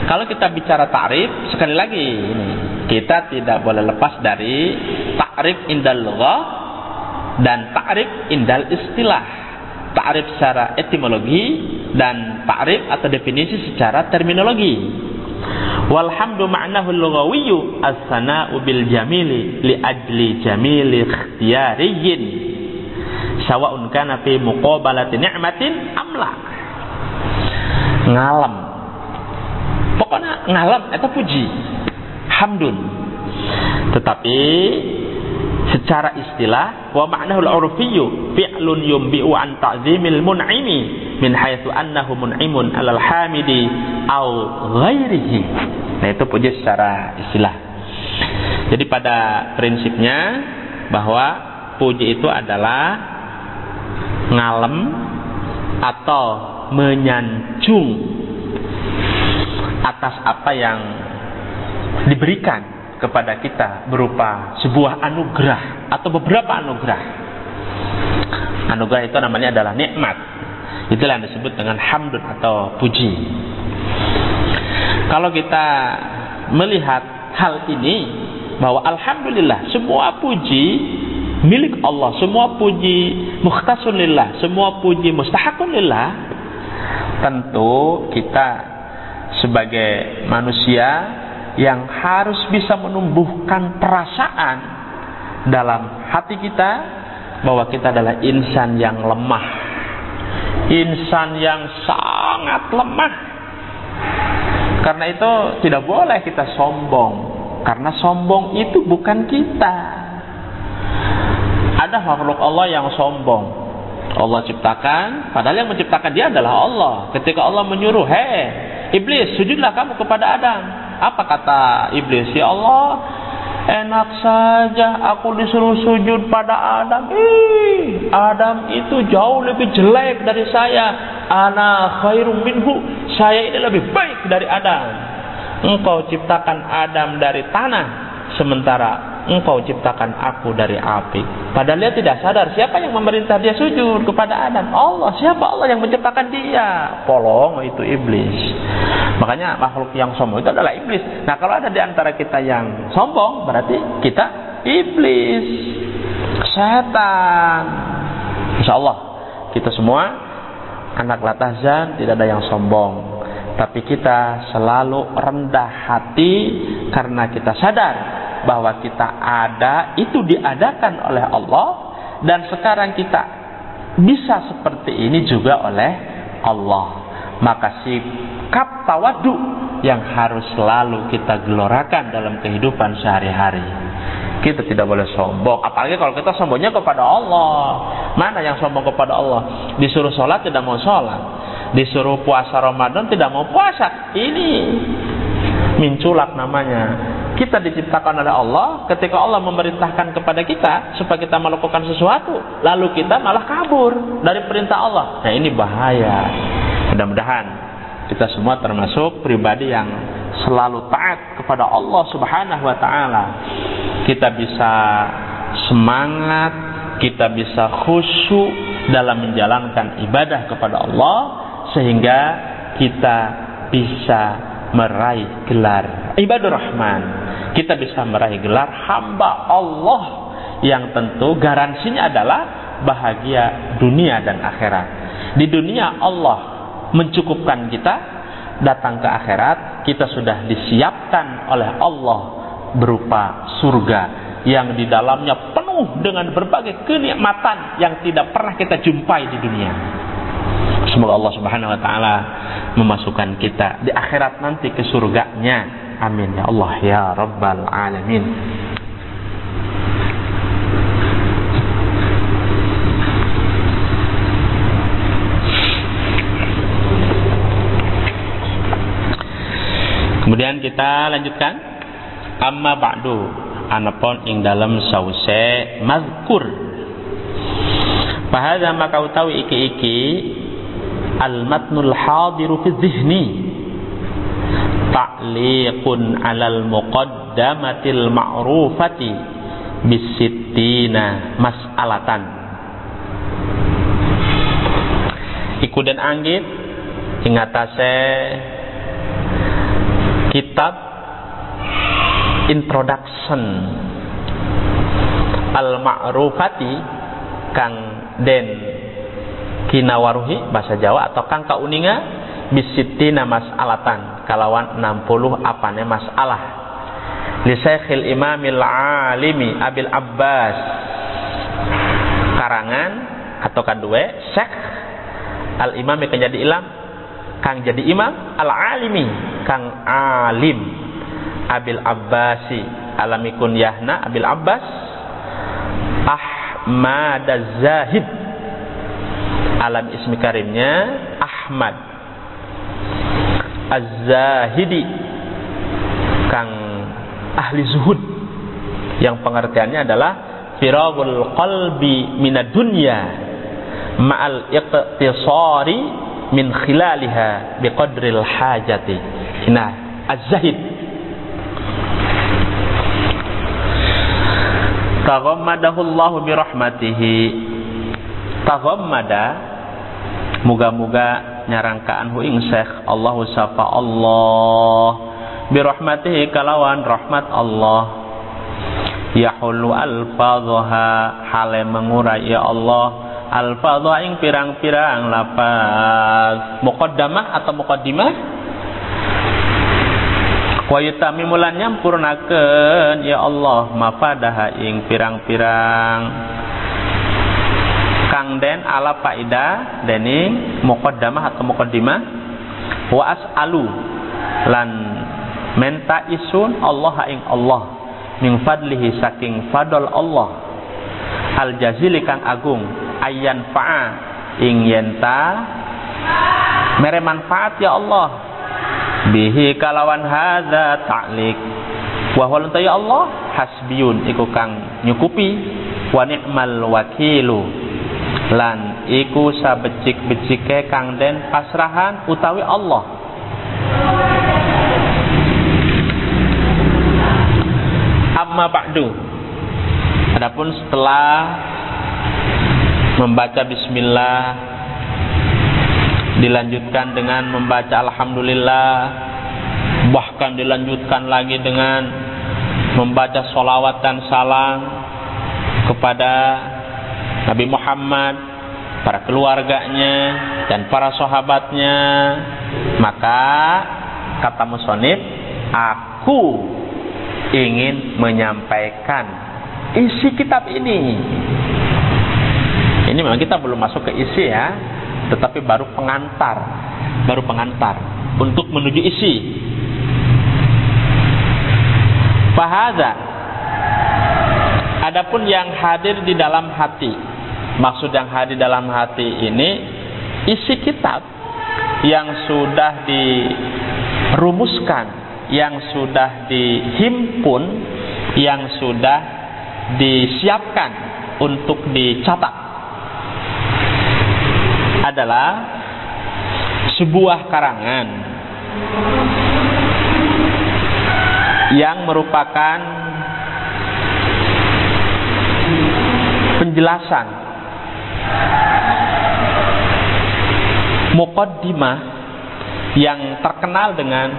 [SPEAKER 2] Kalau kita bicara ta'rif, sekali lagi ini, kita tidak boleh lepas dari ta'rif indal lughah dan ta'rif indal istilah. Ta'rif secara etimologi dan ta'rif atau definisi secara terminologi. Walhamdu ma'nahu lughawiyyu as-sana'u bil jamili li ajli jamili ikhtiyariyin sawa'un kana fi muqabalati ni'matin amla. Ngalam, pokoknya ngalam itu puji, hamdun. Tetapi secara istilah wa ma'nahu al-urfiyyu fi'lun yumbi'u an ta'zimil mun'imi min haitsu annahu mun'imun 'alal hamidi aw ghairihi. Nah, itu puji secara istilah. Jadi pada prinsipnya bahwa puji itu adalah ngalem atau menyanjung atas apa yang diberikan kepada kita berupa sebuah anugerah atau beberapa anugerah. Anugerah itu namanya adalah nikmat. Itulah yang disebut dengan hamdun atau puji. Kalau kita melihat hal ini, bahwa alhamdulillah semua puji milik Allah, semua puji mukhtasun lillah, semua puji mustahakun lillah, tentu kita sebagai manusia yang harus bisa menumbuhkan perasaan dalam hati kita bahwa kita adalah insan yang lemah, insan yang sangat lemah. Karena itu tidak boleh kita sombong, karena sombong itu bukan kita. Ada makhluk Allah yang sombong, Allah ciptakan, padahal yang menciptakan dia adalah Allah. Ketika Allah menyuruh, hei iblis, sujudlah kamu kepada Adam. Apa kata iblis? Ya Allah, enak saja aku disuruh sujud pada Adam. Adam itu jauh lebih jelek dari saya. Ana khairum minhu, saya ini lebih baik dari Adam. Engkau ciptakan Adam dari tanah, sementara engkau ciptakan aku dari api. Padahal dia tidak sadar siapa yang memerintah dia sujud kepada Adam. Allah. Siapa Allah yang menciptakan dia? Polong, itu iblis. Makanya makhluk yang sombong itu adalah iblis. Nah, kalau ada di antara kita yang sombong, berarti kita iblis, setan. Insyaallah kita semua anak latahzan, tidak ada yang sombong, tapi kita selalu rendah hati karena kita sadar bahwa kita ada itu diadakan oleh Allah, dan sekarang kita bisa seperti ini juga oleh Allah. Maka sikap tawadhu yang harus selalu kita gelorakan dalam kehidupan sehari-hari. Kita tidak boleh sombong, apalagi kalau kita sombongnya kepada Allah. Mana yang sombong kepada Allah? Disuruh sholat tidak mau sholat, disuruh puasa Ramadan tidak mau puasa. Ini minculak namanya. Kita diciptakan oleh Allah, ketika Allah memerintahkan kepada kita supaya kita melakukan sesuatu, lalu kita malah kabur dari perintah Allah. Nah, ini bahaya. Mudah-mudahan kita semua termasuk pribadi yang selalu taat kepada Allah Subhanahu wa ta'ala. Kita bisa semangat, kita bisa khusyuk dalam menjalankan ibadah kepada Allah, sehingga kita bisa meraih gelar ibadur rahman. kita bisa meraih gelar hamba Allah yang tentu garansinya adalah bahagia dunia dan akhirat. Di dunia Allah mencukupkan kita, datang ke akhirat kita sudah disiapkan oleh Allah berupa surga yang di dalamnya penuh dengan berbagai kenikmatan yang tidak pernah kita jumpai di dunia. Semoga Allah Subhanahu wa taala memasukkan kita di akhirat nanti ke surganya. Amin ya Allah ya Rabbal alamin. Kemudian kita lanjutkan. Amma ba'du, anapun ing dalam sause mazkur. Bahasa maka utawi iki al-matnul hadiru fi dhihni ta'liqun 'alal muqaddamatil ma'rufati bisittina mas'alatan. Iku den anggit ing atase kitab introduction al-ma'rufati kang den kinawaruhi bahasa Jawa atau kang kauninga bisittina mas'alatan kalawan 60 apane masalah li Syekhil Imamil Alimi Abil Abbas karangan atau kadue Syekh Al-Imam kang jadi ilam kang jadi imam Al-Alimi kang alim Abil Abbasi alamikun yahna Abil Abbas Ahmad Az-Zahid alam ismi karimnya Ahmad Az-Zahidi kang ahli zuhud yang pengertiannya adalah firagul qalbi minad dunya ma'al iqtisari min khilaliha biqadril hajati. Nah, Az-Zahid taghammadahullahu birahmatihi. Taghammada muga-muga nyarangkaan hu ing Syekh Allahu sapa Allah birahmatihi kalawan rahmat Allah yahulu alfadhaha hale mengurai ya Allah alfadha ing pirang-pirang lafaz muqaddamah atau muqaddimah wa yutamimulan nyampurnakeun ya Allah mafadaha ing pirang-pirang kang den ala faida dening muqaddamah atau muqaddimah wa as'alu lan menta isun Allah ing Allah min fadlihi saking fadl Allah al jazili kang agung ayyan fa'a ing yenta mere manfaat ya Allah bihi kalawan hadza ta'liq wa huwa ya Allah hasbiyun iku kang nyukupi wa ni'mal wakilu lan iku sabecik-becike kang den pasrahan utawi Allah. Amma ba'du, adapun setelah membaca bismillah dilanjutkan dengan membaca alhamdulillah, bahkan dilanjutkan lagi dengan membaca sholawat dan salam kepada Nabi Muhammad, para keluarganya dan para sahabatnya, maka kata musonif, aku ingin menyampaikan isi kitab ini. Ini memang kita belum masuk ke isi ya, tetapi baru pengantar untuk menuju isi. Fahadha, adapun yang hadir di dalam hati, maksud yang hadir dalam hati ini isi kitab yang sudah dirumuskan, yang sudah dihimpun, yang sudah disiapkan untuk dicatat adalah sebuah karangan yang merupakan penjelasan muqaddimah yang terkenal dengan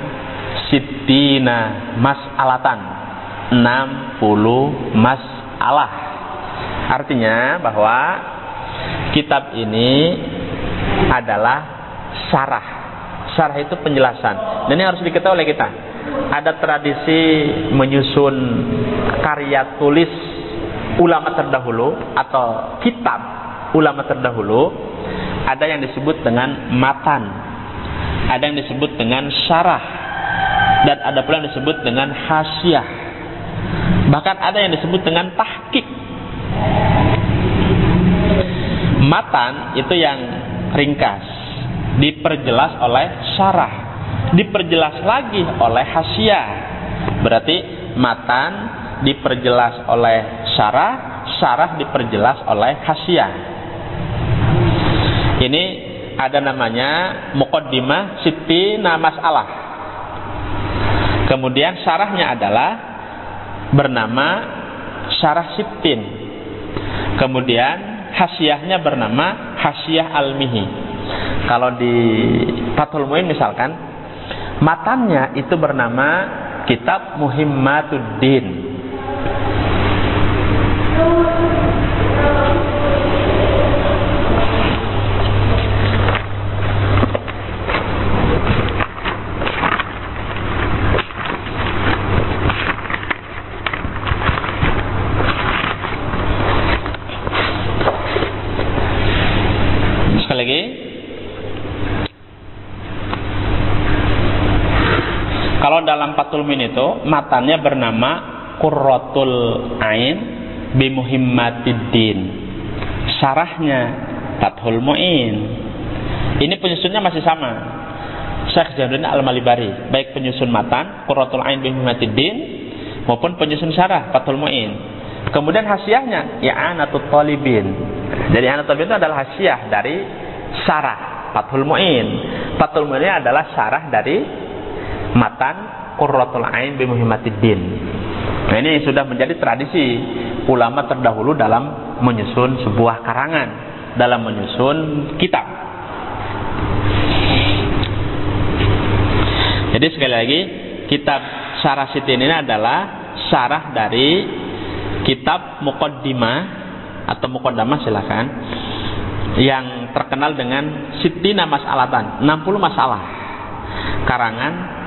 [SPEAKER 2] sittina mas'alatan 60 masalah. Artinya bahwa kitab ini adalah syarah. Syarah itu penjelasan. Dan ini harus diketahui oleh kita. Ada tradisi menyusun karya tulis ulama terdahulu atau kitab ulama terdahulu. Ada yang disebut dengan matan, ada yang disebut dengan syarah, dan ada pula yang disebut dengan hasyiah. Bahkan ada yang disebut dengan tahqiq. Matan itu yang ringkas, diperjelas oleh syarah, diperjelas lagi oleh hasyiah. Berarti matan diperjelas oleh syarah, syarah diperjelas oleh hasyiah. Ini ada namanya muqaddimah sittina masalah. Kemudian syarahnya adalah bernama syarah sittin. Kemudian hasyiahnya bernama hasyiah almihi. Kalau di Fathul Muin misalkan, matannya itu bernama kitab Muhimmatuddin. Kalau dalam Fathul Muin itu matanya bernama Qurratul Ain bi Muhimmatiddin. Syarahnya Fathul Muin. Ini penyusunnya masih sama, Syekh Jalaluddin Al-Malibari, baik penyusun matan Qurratul Ain bi Muhimmatiddin maupun penyusun syarah Fathul Muin. Kemudian hasyiahnya I'anatul Talibin. Jadi I'anatul Talibin itu adalah hasyiah dari syarah Fathul Muin. Fathul Muin adalah syarah dari matan Qurratul Ain bi Muhimmatiddin. Nah, ini sudah menjadi tradisi ulama terdahulu dalam menyusun sebuah karangan, dalam menyusun kitab. Jadi sekali lagi, kitab Syarah Sittin ini adalah syarah dari kitab Muqaddimah atau Muqaddamah silakan, yang terkenal dengan Sittina Mas'alatan, 60 masalah, karangan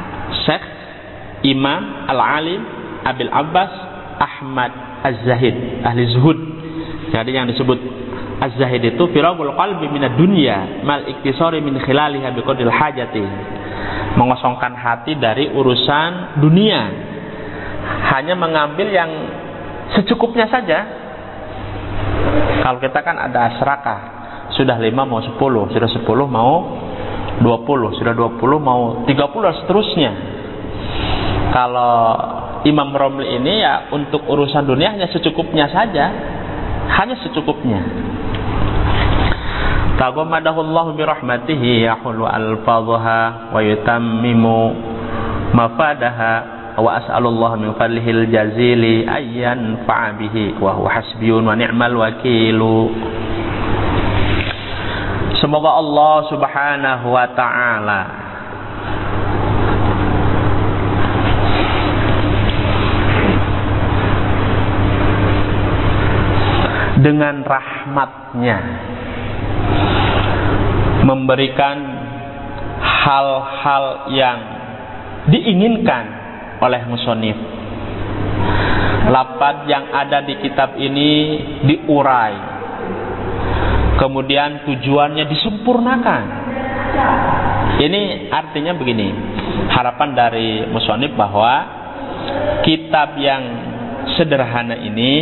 [SPEAKER 2] Syekh Imam Al-Alim Abil Abbas Ahmad Az-Zahid, ahli zuhud. Jadi yang disebut Az-Zahid itu firagul qalbi minad dunya mal iktisari min khilaliha biqadril hajati. Mengosongkan hati dari urusan dunia, hanya mengambil yang secukupnya saja. Kalau kita kan ada serakah, sudah 5 mau 10, sudah 10 mau 20, sudah 20 mau 30 dan seterusnya. Kalau Imam Romli ini ya untuk urusan dunia hanya secukupnya saja, hanya secukupnya. Taghammadahullahu birahmatihi yahulu alfadhaha wa yutammimu mafadaha wa as'alullah min fadlihil jazili ayyan fa'abihi wa huwa hasbiyun wa ni'mal wakilu. Semoga Allah Subhanahu wa ta'ala dengan rahmatnya memberikan hal-hal yang diinginkan oleh musonif. Lafaz yang ada di kitab ini diurai, kemudian tujuannya disempurnakan. Ini artinya begini, harapan dari musonif bahwa kitab yang sederhana ini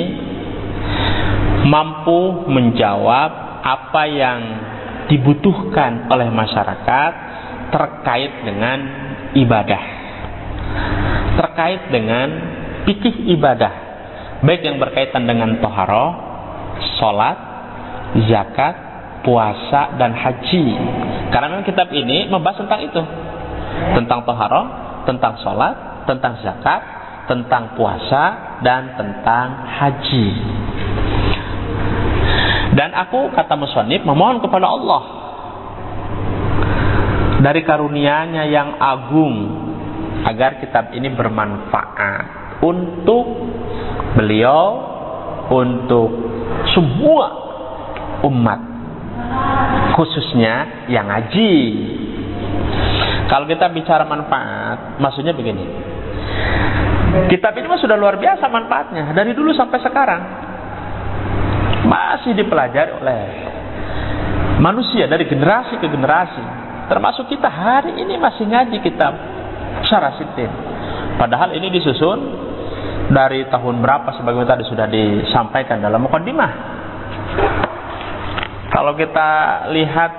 [SPEAKER 2] mampu menjawab apa yang dibutuhkan oleh masyarakat terkait dengan ibadah, terkait dengan fikih ibadah, baik yang berkaitan dengan toharoh, sholat, zakat, puasa, dan haji. Karena memang kitab ini membahas tentang itu, tentang toharoh, tentang sholat, tentang zakat, tentang puasa, dan tentang haji. Dan aku, kata musannif, memohon kepada Allah dari karunia-Nya yang agung agar kitab ini bermanfaat untuk beliau, untuk semua umat, khususnya yang ngaji. Kalau kita bicara manfaat, maksudnya begini, kitab ini sudah luar biasa manfaatnya. Dari dulu sampai sekarang masih dipelajari oleh manusia dari generasi ke generasi. Termasuk kita hari ini masih ngaji kitab Syarah Sitin. Padahal ini disusun dari tahun berapa, sebagaimana tadi sudah disampaikan dalam muqaddimah. Kalau kita lihat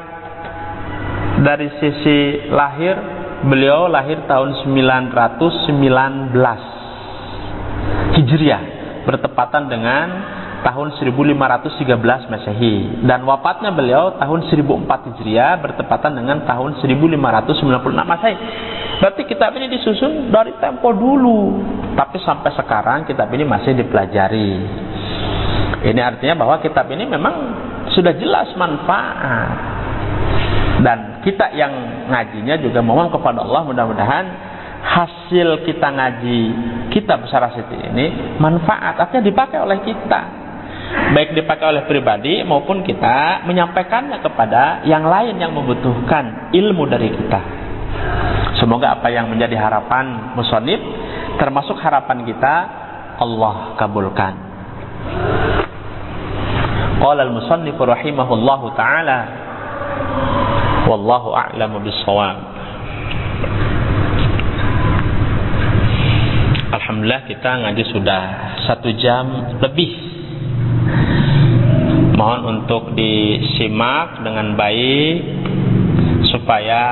[SPEAKER 2] dari sisi lahir, beliau lahir tahun 919 Hijriah, bertepatan dengan tahun 1513 Masehi, dan wafatnya beliau tahun 1004 Hijriah, bertepatan dengan tahun 1596 Masehi. Berarti kitab ini disusun dari tempo dulu, tapi sampai sekarang kitab ini masih dipelajari. Ini artinya bahwa kitab ini memang sudah jelas manfaat. Dan kita yang ngajinya juga mohon kepada Allah, mudah-mudahan hasil kita ngaji kitab Syarah Sitin ini manfaat, artinya dipakai oleh kita, baik dipakai oleh pribadi maupun kita menyampaikannya kepada yang lain yang membutuhkan ilmu dari kita. Semoga apa yang menjadi harapan musannif termasuk harapan kita, Allah kabulkan. Qala al-musannif rahimahullahu ta'ala, wallahu a'lamu bis-shawab. Alhamdulillah kita ngaji sudah 1 jam lebih. Mohon untuk disimak dengan baik supaya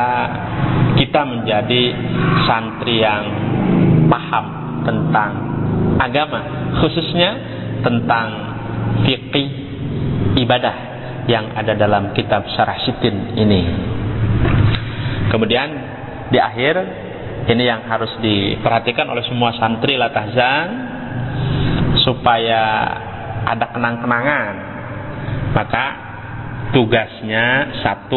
[SPEAKER 2] kita menjadi santri yang paham tentang agama, khususnya tentang fikih ibadah yang ada dalam kitab Syarah Sitin ini. Kemudian di akhir, ini yang harus diperhatikan oleh semua santri la tahzan, supaya ada kenang-kenangan. Maka tugasnya 1,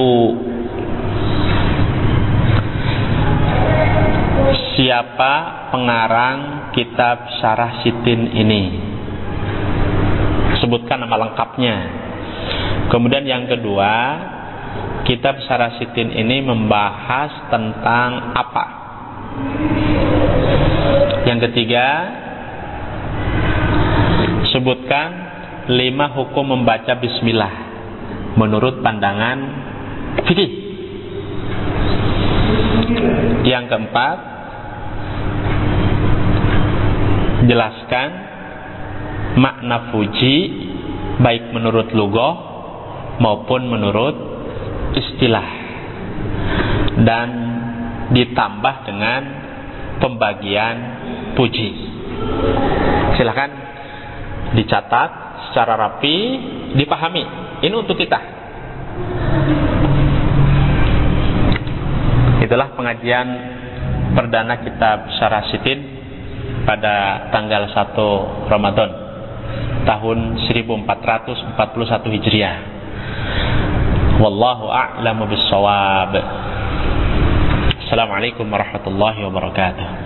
[SPEAKER 2] siapa pengarang kitab Syarah Sitin ini, sebutkan nama lengkapnya. Kemudian yang kedua, kitab Syarah Sitin ini membahas tentang apa. Yang ketiga, sebutkan 5 hukum membaca bismillah menurut pandangan fikih. Yang keempat, jelaskan makna puji baik menurut lugah maupun menurut istilah, dan ditambah dengan pembagian puji. Silakan dicatat secara rapi, dipahami. Ini untuk kita. Itulah pengajian perdana kitab Syarah Sitin pada tanggal 1 Ramadan tahun 1441 Hijriah. Wallahu a'lamu bis-shawab. Assalamualaikum warahmatullahi wabarakatuh.